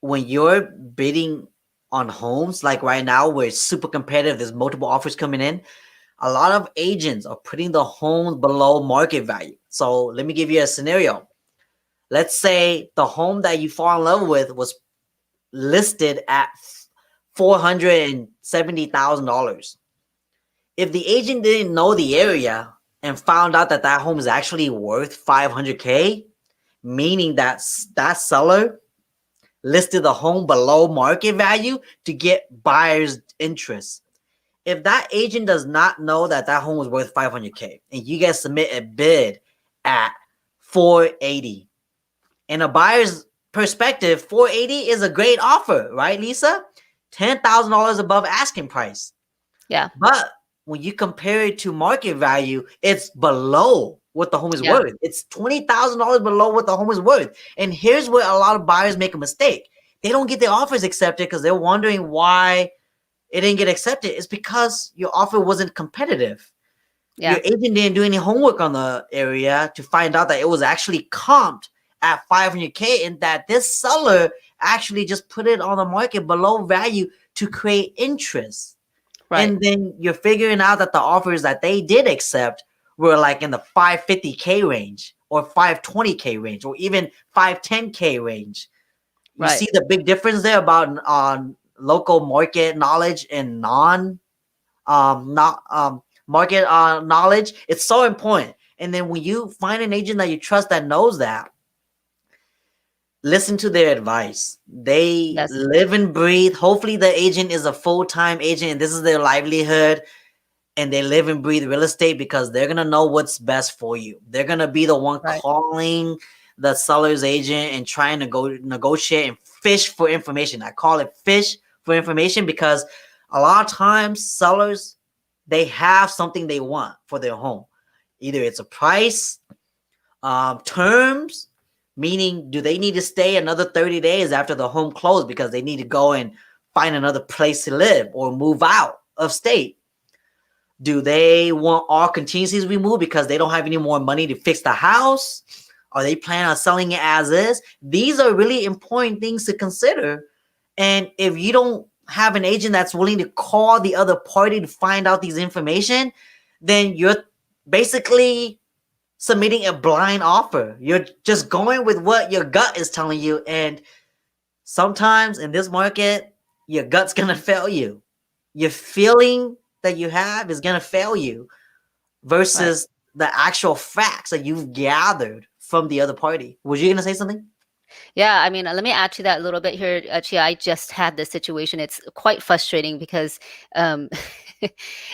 when you're bidding on homes, like right now, where it's super competitive, there's multiple offers coming in. A lot of agents are putting the homes below market value. So let me give you a scenario. Let's say the home that you fall in love with was listed at $470,000. If the agent didn't know the area and found out that that home is actually worth 500K, meaning that that seller listed the home below market value to get buyers' interest. If that agent does not know that that home was worth 500K and you guys submit a bid at 480, in a buyer's perspective, 480 is a great offer, right, Lisa? $10,000 above asking price. Yeah. But when you compare it to market value, it's below what the home is Yeah. worth. It's $20,000 below what the home is worth. And here's where a lot of buyers make a mistake. They don't get their offers accepted because they're wondering why it didn't get accepted. It's because your offer wasn't competitive. Yeah. Your agent didn't do any homework on the area to find out that it was actually comped at 500K and that this seller actually just put it on the market below value to create interest. Right. And then you're figuring out that the offers that they did accept were like in the 550K range or 520K range or even 510K range. You Right. see the big difference there about on local market knowledge and not market knowledge. It's so important. And then when you find an agent that you trust that knows that, listen to their advice. They Yes. live and breathe. Hopefully, the agent is a full-time agent and this is their livelihood. And they live and breathe real estate because they're gonna know what's best for you. They're gonna be the one Right. calling the seller's agent and trying to go negotiate and fish for information. I call it fish for information because a lot of times sellers, they have something they want for their home. Either it's a price, terms, meaning do they need to stay another 30 days after the home closed because they need to go and find another place to live or move out of state. Do they want all contingencies removed because they don't have any more money to fix the house? Are they planning on selling it as is? These are really important things to consider. And if you don't have an agent that's willing to call the other party to find out these information, then you're basically submitting a blind offer. You're just going with what your gut is telling you. And sometimes in this market, your gut's going to fail you. Your feeling that you have is going to fail you Right. versus the actual facts that you've gathered from the other party. Was you going to say something? Yeah, I mean, let me add to that a little bit here, Chia. I just had this situation. It's quite frustrating because um,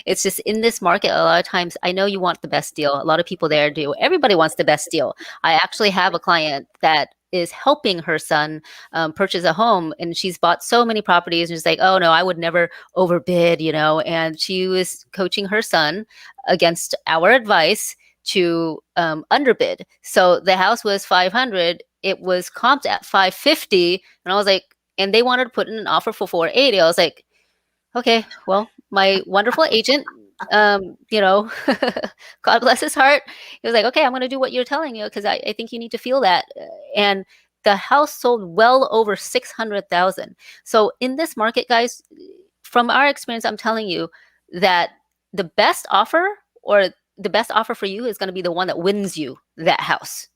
it's just in this market. A lot of times, I know you want the best deal. A lot of people there do. Everybody wants the best deal. I actually have a client that is helping her son purchase a home, and she's bought so many properties. And she's like, "Oh no, I would never overbid," you know. And she was coaching her son against our advice to underbid. So the house was 500. It was comped at 550, and I was like, and they wanted to put in an offer for 480. I was like, okay, well, my wonderful agent, you know, God bless his heart. He was like, okay, I'm going to do what you're telling you because I think you need to feel that. And the house sold well over 600,000. So in this market, guys, from our experience, I'm telling you that the best offer or the best offer for you is going to be the one that wins you that house.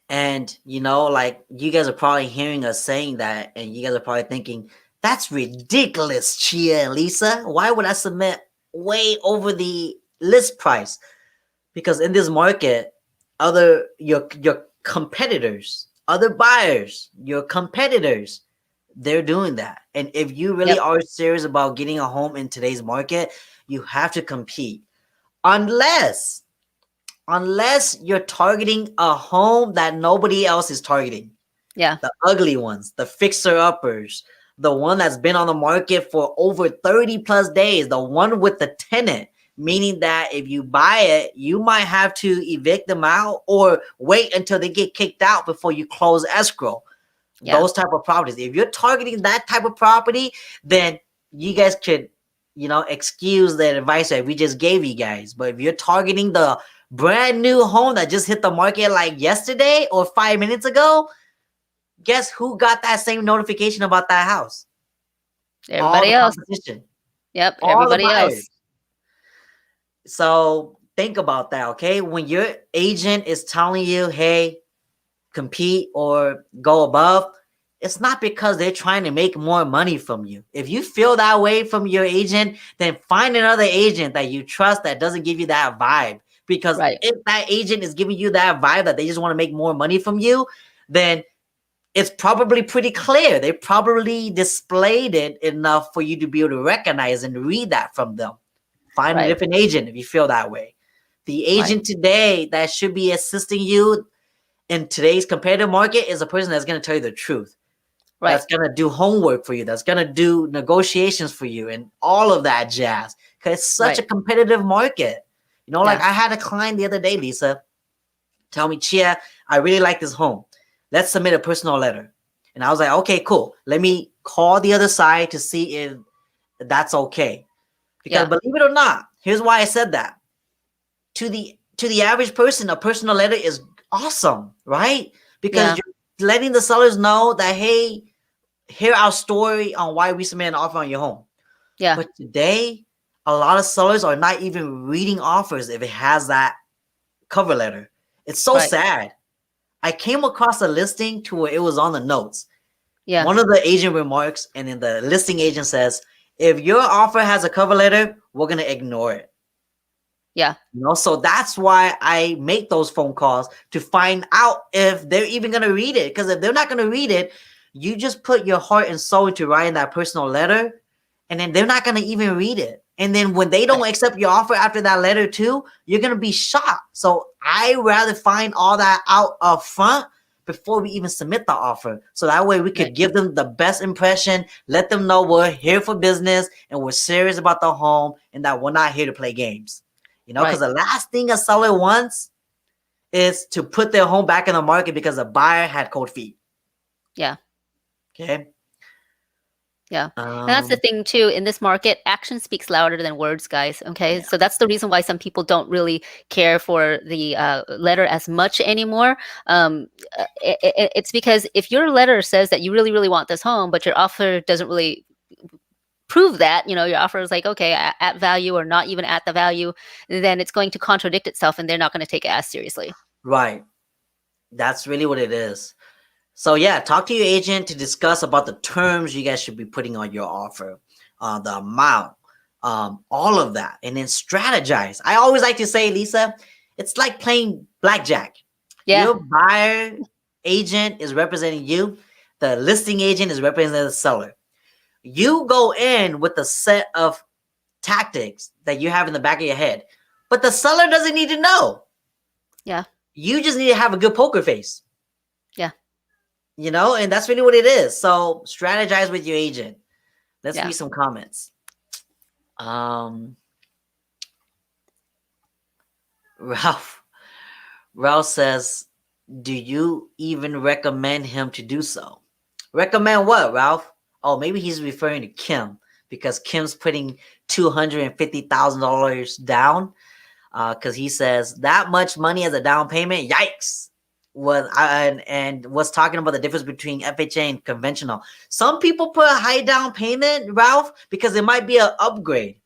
And like you guys are probably hearing us saying that, and you guys are probably thinking, that's ridiculous, Chia and Lisa. Why would I submit way over the list price? Because in this market, your competitors, other buyers, your competitors, they're doing that. And if you really Yep. are serious about getting a home in today's market, you have to compete. Unless you're targeting a home that nobody else is targeting. Yeah. The ugly ones, the fixer uppers, the one that's been on the market for over 30 plus days, the one with the tenant, meaning that if you buy it, you might have to evict them out or wait until they get kicked out before you close escrow. Yeah. Those type of properties. If you're targeting that type of property, then you guys could, excuse the advice that we just gave you guys. But if you're targeting the brand new home that just hit the market like yesterday or 5 minutes ago, guess who got that same notification about that house? All Everybody the else. competition, Yep. all the Everybody buyers. else. So think about that, okay? When your agent is telling you, hey, compete or go above, it's not because they're trying to make more money from you. If you feel that way from your agent, then find another agent that you trust that doesn't give you that vibe. Because Right. if that agent is giving you that vibe that they just want to make more money from you, then it's probably pretty clear. They probably displayed it enough for you to be able to recognize and read that from them. Find a Right. different agent if you feel that way. The Right. agent today that should be assisting you in today's competitive market is a person that's going to tell you the truth. Right. That's going to do homework for you. That's going to do negotiations for you and all of that jazz. Because it's such Right. a competitive market. Like Yeah. I had a client the other day, Lisa, tell me, Chia, I really like this home. Let's submit a personal letter. And I was like, okay, cool. Let me call the other side to see if that's okay. Because Yeah. believe it or not, here's why I said that. To the average person, a personal letter is awesome, right? Because Yeah. you're letting the sellers know that, hey, hear our story on why we submit an offer on your home. Yeah. But today, a lot of sellers are not even reading offers if it has that cover letter. It's so Right. sad. I came across a listing to where it was on the notes. Yeah. One of the agent remarks, and then the listing agent says, if your offer has a cover letter, we're going to ignore it. Yeah. So that's why I make those phone calls to find out if they're even going to read it. Because if they're not going to read it, you just put your heart and soul into writing that personal letter, and then they're not going to even read it. And then when they don't Right. accept your offer after that letter too, you're going to be shocked. So I rather find all that out up front before we even submit the offer. So that way we could Right. give them the best impression, let them know we're here for business and we're serious about the home and that we're not here to play games. Because Right. the last thing a seller wants is to put their home back in the market because a buyer had cold feet. Yeah. Okay. Yeah. And that's the thing too, in this market, action speaks louder than words, guys. Okay. Yeah. So that's the reason why some people don't really care for the letter as much anymore. It's because if your letter says that you really, really want this home, but your offer doesn't really prove that, your offer is like, okay, at value or not even at the value, then it's going to contradict itself and they're not going to take it as seriously. Right. That's really what it is. So yeah, talk to your agent to discuss about the terms you guys should be putting on your offer, the amount, all of that, and then strategize. I always like to say, Lisa, it's like playing blackjack. Yeah. Your buyer agent is representing you. The listing agent is representing the seller. You go in with a set of tactics that you have in the back of your head, but the seller doesn't need to know. Yeah. You just need to have a good poker face. Yeah. And that's really what it is. So strategize with your agent. Let's read some comments. Ralph says, do you even recommend him to do so? Recommend what, Ralph? Oh, maybe he's referring to Kim because Kim's putting $250,000 down because he says that much money as a down payment. Yikes. And was talking about the difference between FHA and conventional. Some people put a high down payment, Ralph, because it might be an upgrade.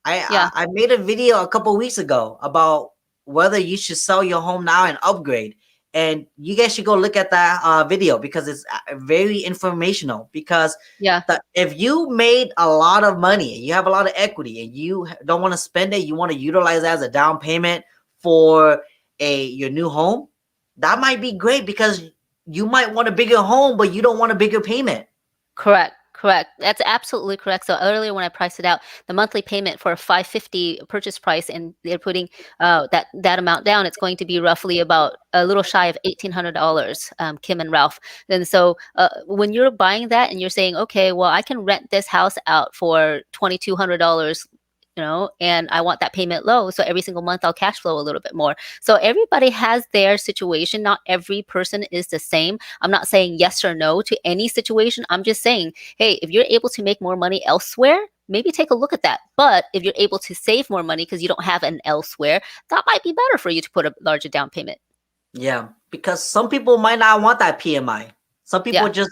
I made a video a couple weeks ago about whether you should sell your home now and upgrade. And you guys should go look at that video because it's very informational. Because Yeah. if you made a lot of money and you have a lot of equity and you don't want to spend it, you want to utilize it as a down payment for your new home, that might be great because you might want a bigger home, but you don't want a bigger payment. Correct. Correct. That's absolutely correct. So earlier when I priced it out, the monthly payment for a 550 purchase price, and they're putting that amount down, it's going to be roughly about a little shy of $1,800, Kim and Ralph. And so when you're buying that and you're saying, okay, well, I can rent this house out for $2,200, and I want that payment low. So every single month I'll cash flow a little bit more. So everybody has their situation. Not every person is the same. I'm not saying yes or no to any situation. I'm just saying, hey, if you're able to make more money elsewhere, maybe take a look at that. But if you're able to save more money because you don't have an elsewhere, that might be better for you to put a larger down payment. Yeah, because some people might not want that PMI. Some people Yeah. just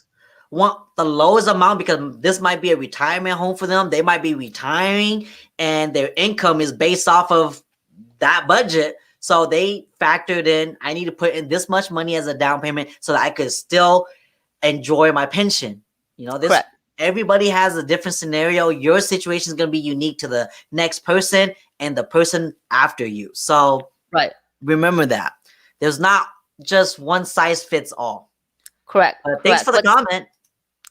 want the lowest amount because this might be a retirement home for them. They might be retiring and their income is based off of that budget. So they factored in, I need to put in this much money as a down payment so that I could still enjoy my pension. Correct. Everybody has a different scenario. Your situation is going to be unique to the next person and the person after you. So Right. remember that. There's not just one size fits all. Correct. Thanks Correct. for the What's comment.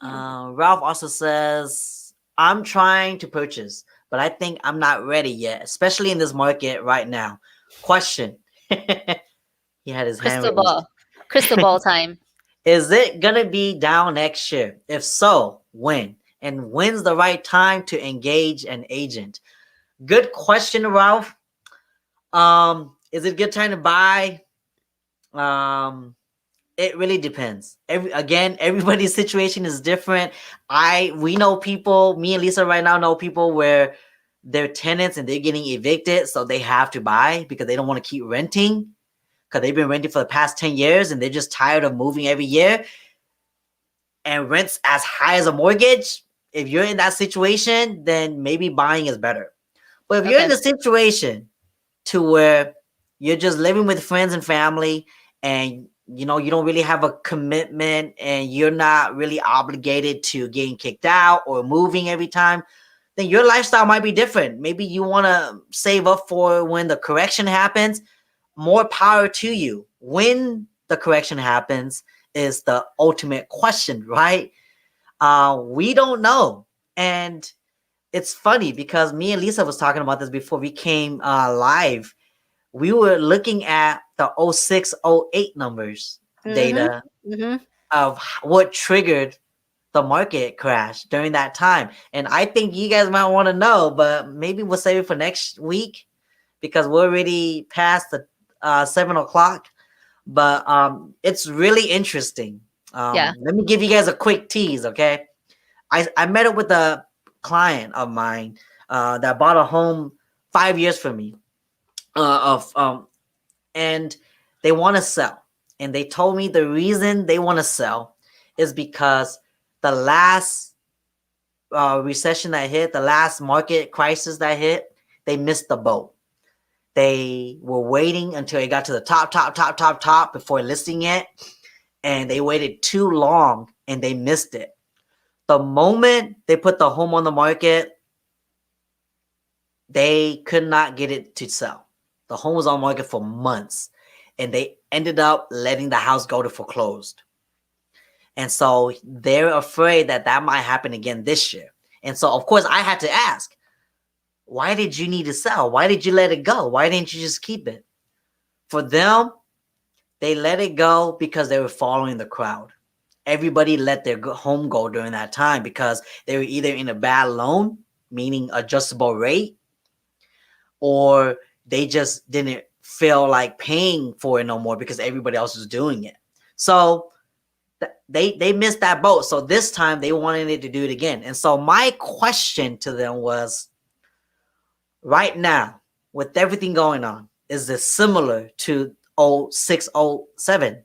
Ralph also says, I'm trying to purchase, but I think I'm not ready yet, especially in this market right now. Question. He had his hand crystal raised. ball? Crystal ball time. Is it going to be down next year? If so, when? And when's the right time to engage an agent? Good question, Ralph. Is it a good time to buy? It really depends. Everybody's situation is different. We know people, me and Lisa right now know people where they're tenants and they're getting evicted, so they have to buy because they don't want to keep renting because they've been renting for the past 10 years and they're just tired of moving every year. And rent's as high as a mortgage. If you're in that situation, then maybe buying is better. But if you're in Okay. the situation to where you're just living with friends and family and you don't really have a commitment and you're not really obligated to getting kicked out or moving every time, then your lifestyle might be different. Maybe you want to save up for when the correction happens. More power to you. When the correction happens is the ultimate question, right? We don't know. And it's funny because me and Lisa was talking about this before we came live. We were looking at the 06, 08 numbers Mm-hmm. data Mm-hmm. of what triggered the market crash during that time. And I think you guys might want to know, but maybe we'll save it for next week because we're already past the 7 o'clock. But it's really interesting. Yeah. Let me give you guys a quick tease, okay? I met up with a client of mine that bought a home 5 years from me. And they want to sell. And they told me the reason they want to sell is because the last recession that hit, the last market crisis that hit, they missed the boat. They were waiting until it got to the top before listing it. And they waited too long and they missed it. The moment they put the home on the market, they could not get it to sell. The home was on the market for months and they ended up letting the house go to foreclosed. And so they're afraid that that might happen again this year. And so, of course, I had to ask, why did you need to sell? Why did you let it go? Why didn't you just keep it? For them, they let it go because they were following the crowd. Everybody let their home go during that time because they were either in a bad loan, meaning adjustable rate, or they just didn't feel like paying for it no more because everybody else was doing it. So they missed that boat. So this time they wanted it to do it again. And so my question to them was, right now, with everything going on, is this similar to 06, 07?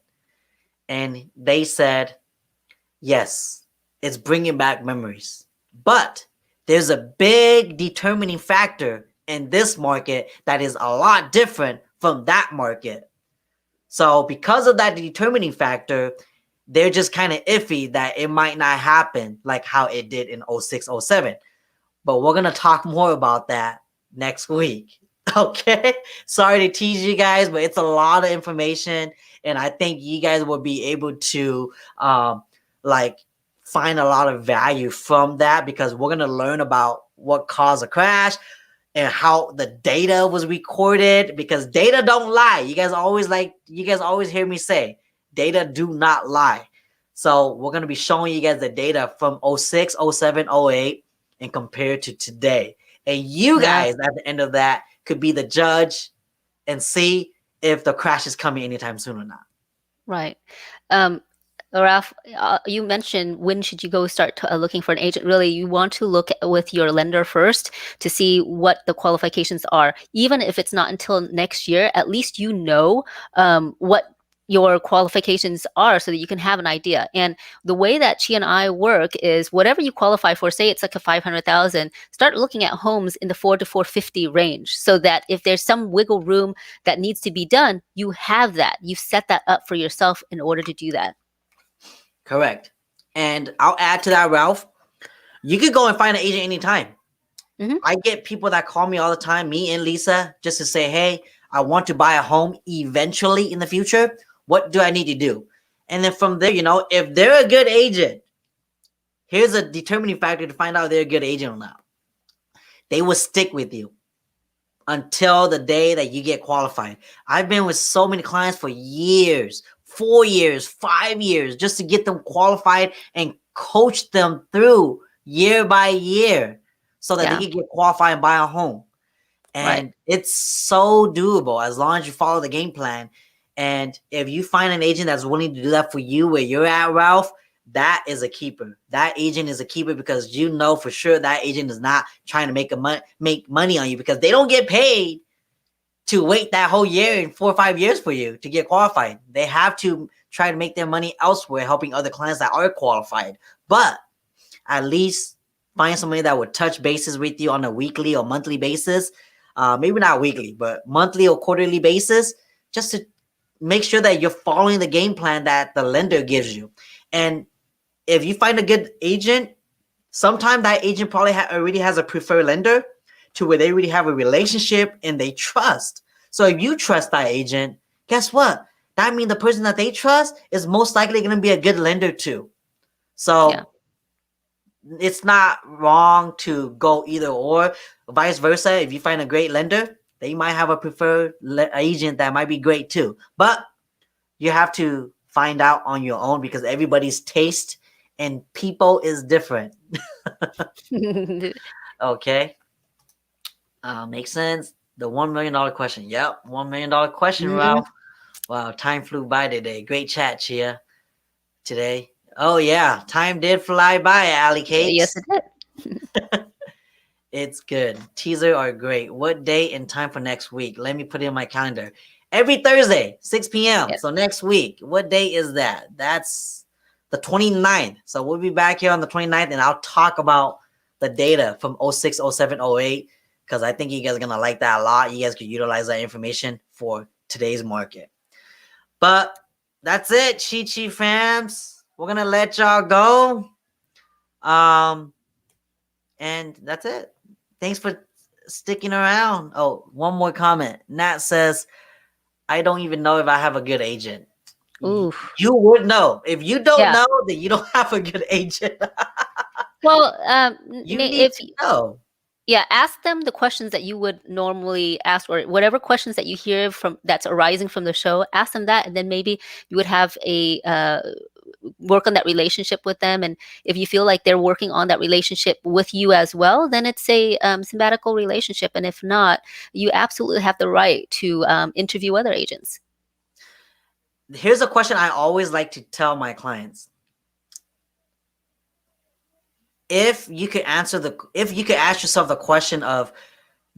And they said, yes, it's bringing back memories. But there's a big determining factor in this market that is a lot different from that market. So because of that determining factor, they're just kind of iffy that it might not happen like how it did in 06, 07. But we're going to talk more about that next week. Okay. Sorry to tease you guys, but it's a lot of information. And I think you guys will be able to like find a lot of value from that, because we're going to learn about what caused a crash and how the data was recorded, because data don't lie. You guys always hear me say data do not lie. So we're going to be showing you guys the data from 06, 07, 08 and compared to today. And you Yeah. guys at the end of that could be the judge and see if the crash is coming anytime soon or not. Right. Ralph, you mentioned when should you go start looking for an agent. Really, you want to look with your lender first to see what the qualifications are. Even if it's not until next year, at least you know what your qualifications are so that you can have an idea. And the way that Chi and I work is whatever you qualify for, say it's like a 500,000, start looking at homes in the 4 to 450 range, so that if there's some wiggle room that needs to be done, you have that. You've set that up for yourself in order to do that. Correct. And I'll add to that, Ralph. You could go and find an agent anytime. Mhm. I get people that call me all the time, me and Lisa, just to say, hey, I want to buy a home eventually in the future. What do I need to do? And then from there, if they're a good agent, here's a determining factor to find out if they're a good agent or not. They will stick with you until the day that you get qualified. I've been with so many clients for years, 4 years, 5 years, just to get them qualified and coach them through year by year so that Yeah. they can get qualified and buy a home. And it's so doable as long as you follow the game plan. And if you find an agent that's willing to do that for you where you're at, Ralph, that is a keeper. That agent is a keeper, because you know for sure that agent is not trying to make money on you, because they don't get paid to wait that whole year and 4 or 5 years for you to get qualified. They have to try to make their money elsewhere, helping other clients that are qualified. But at least find somebody that would touch bases with you on a weekly or monthly basis. Maybe not weekly, but monthly or quarterly basis, just to make sure that you're following the game plan that the lender gives you. And if you find a good agent, sometimes that agent probably already has a preferred lender to where they already have a relationship and they trust. So if you trust that agent, guess what? That means the person that they trust is most likely going to be a good lender too. So it's not wrong to go either or. Vice versa, if you find a great lender, they might have a preferred agent that might be great too. But you have to find out on your own, because everybody's taste and people is different. Okay. Makes sense. The $1 million question. Yep. $1 million question, Ralph. Wow. Time flew by today. Great chat, Chia, today. Oh yeah. Time did fly by, Alley Cakes. Yes, it did. It's good. Teaser are great. What date and time for next week? Let me put it in my calendar. Every Thursday, 6 p.m. Yep. So next week, what date is that? That's the 29th. So we'll be back here on the 29th, and I'll talk about the data from 06, 07, 08, because I think you guys are going to like that a lot. You guys could utilize that information for today's market. But that's it, Chi fams. We're going to let y'all go. And that's it. Thanks for sticking around. Oh, one more comment. Nat says, I don't even know if I have a good agent. Oof. You would know. If you don't Yeah. know, then you don't have a good agent. Well, You need to know. Yeah, ask them the questions that you would normally ask, or whatever questions that you hear from that's arising from the show. Ask them that, and then maybe you would have a work on that relationship with them. And if you feel like they're working on that relationship with you as well, then it's a symbiotical relationship. And if not, you absolutely have the right to interview other agents. Here's a question I always like to tell my clients. If you could ask yourself the question of,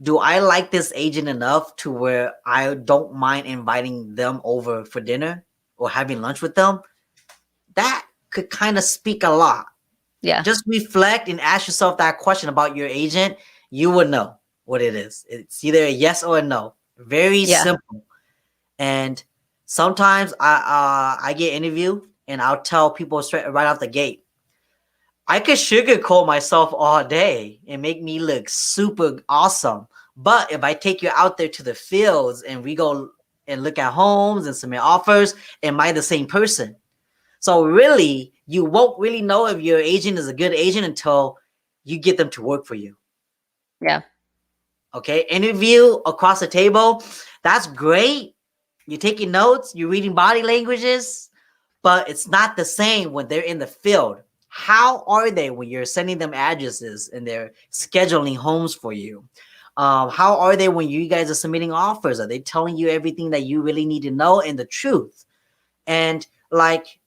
do I like this agent enough to where I don't mind inviting them over for dinner or having lunch with them? That could kind of speak a lot. Yeah. Just reflect and ask yourself that question about your agent. You would know what it is. It's either a yes or a no. Very simple. And Sometimes I get interviewed and I'll tell people straight right off the gate, I could sugarcoat myself all day and make me look super awesome. But if I take you out there to the fields and we go and look at homes and submit offers, am I the same person? So really, you won't really know if your agent is a good agent until you get them to work for you. Yeah. Okay, interview across the table. That's great. You're taking notes, you're reading body languages, but it's not the same when they're in the field. How are they when you're sending them addresses and they're scheduling homes for you? How are they when you guys are submitting offers? Are they telling you everything that you really need to know and the truth? And like,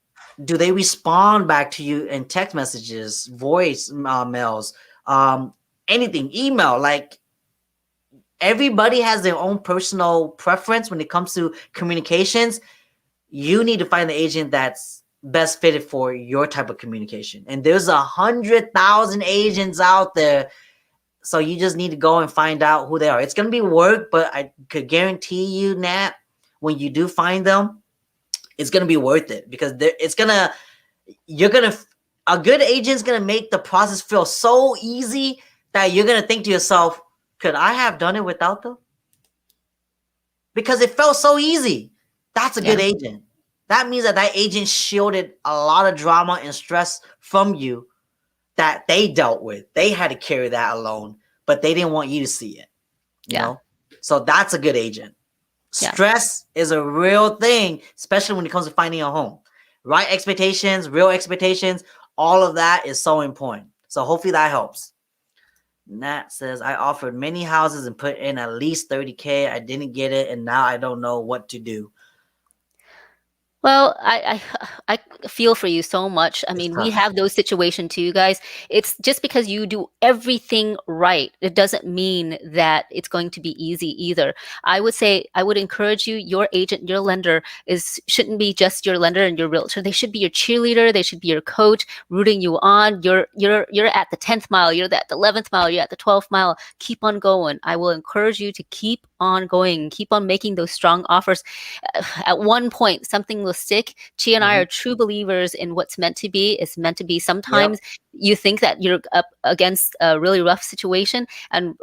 do they respond back to you in text messages, voice mails, anything, email? Like, everybody has their own personal preference when it comes to communications. You need to find the agent that's best fitted for your type of communication. And there's 100,000 agents out there. So you just need to go and find out who they are. It's going to be work, but I could guarantee you, Nat, when you do find them, it's going to be worth it because a good agent's going to make the process feel so easy that you're going to think to yourself, could I have done it without them? Because it felt so easy. That's a good agent. That means that agent shielded a lot of drama and stress from you that they dealt with. They had to carry that alone, but they didn't want you to see it. You know? So that's a good agent. Stress is a real thing, especially when it comes to finding a home. Right expectations, real expectations, all of that is so important. So hopefully that helps. Nat says, I offered many houses and put in at least 30K. I didn't get it, and now I don't know what to do. Well, I feel for you so much. I mean, we have those situations too, guys. It's just because you do everything right, it doesn't mean that it's going to be easy either. I would say, I would encourage you, your agent, your lender shouldn't be just your lender and your realtor. They should be your cheerleader. They should be your coach, rooting you on. You're at the 10th mile. You're at the 11th mile. You're at the 12th mile. Keep on going. I will encourage you to keep on going. Keep on making those strong offers. At one point, something will stick. Chi and I are true believers in what's meant to be is meant to be. Sometimes you think that you're up against a really rough situation, and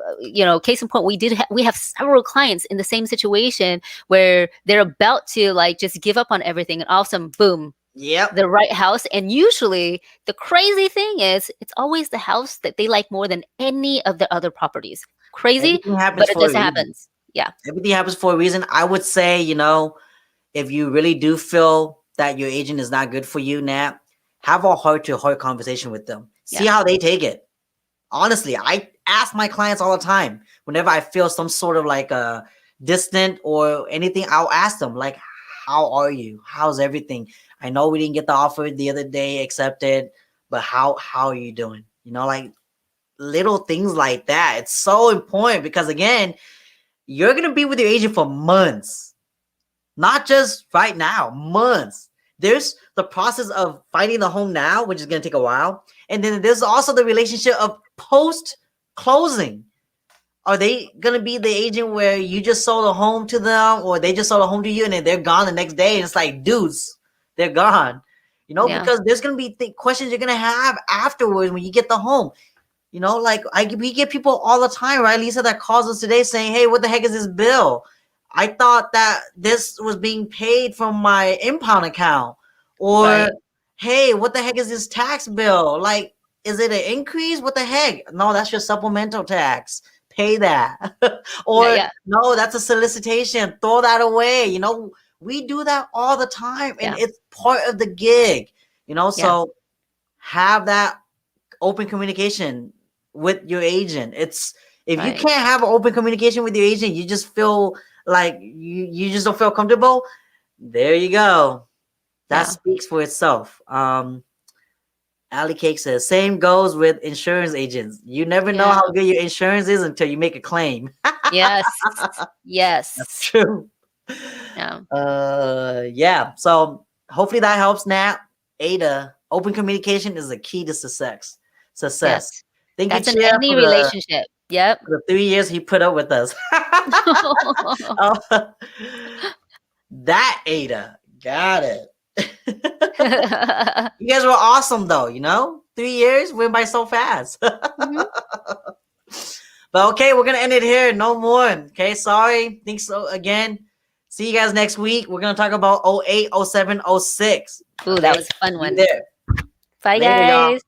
case in point, we have several clients in the same situation where they're about to like just give up on everything, and all of a sudden, boom. The right house. And usually the crazy thing is it's always the house that they like more than any of the other properties. Crazy, but it just happens. Yeah. Everything happens for a reason. I would say, if you really do feel that your agent is not good for you, Nat, have a heart-to-heart conversation with them. See how they take it. Honestly, I ask my clients all the time. Whenever I feel some sort of like distant or anything, I'll ask them like, how are you? How's everything? I know we didn't get the offer the other day accepted, but how are you doing? Like little things like that. It's so important because again, you're going to be with your agent for months, not just right now, months. There's the process of finding the home now, which is going to take a while. And then there's also the relationship of post-closing. Are they going to be the agent where you just sold a home to them or they just sold a home to you and then they're gone the next day? And it's like, dudes, they're gone. Because there's going to be questions you're going to have afterwards when you get the home. Like we get people all the time, right, Lisa, that calls us today saying, hey, what the heck is this bill? I thought that this was being paid from my impound account. Or, hey, what the heck is this tax bill? Like, is it an increase? What the heck? No, that's your supplemental tax. Pay that. Or, no, that's a solicitation. Throw that away. We do that all the time. And it's part of the gig, so have that open communication with your agent. If you can't have an open communication with your agent, you just feel like you just don't feel comfortable. There you go. That speaks for itself. Ali Cake says, same goes with insurance agents. You never know how good your insurance is until you make a claim. Yes. That's true. So hopefully that helps, Nat. Ada, open communication is the key to success. Yes. Thank That's you, in any relationship. Yep. For the 3 years he put up with us. That Ada. Got it. You guys were awesome though, 3 years went by so fast. Mhm. But okay, we're gonna end it here. No more. Okay, sorry. Think so again. See you guys next week. We're gonna talk about 08, 07, 06. Ooh, that Okay, was a fun be one. there. Bye, Later, y'all. guys.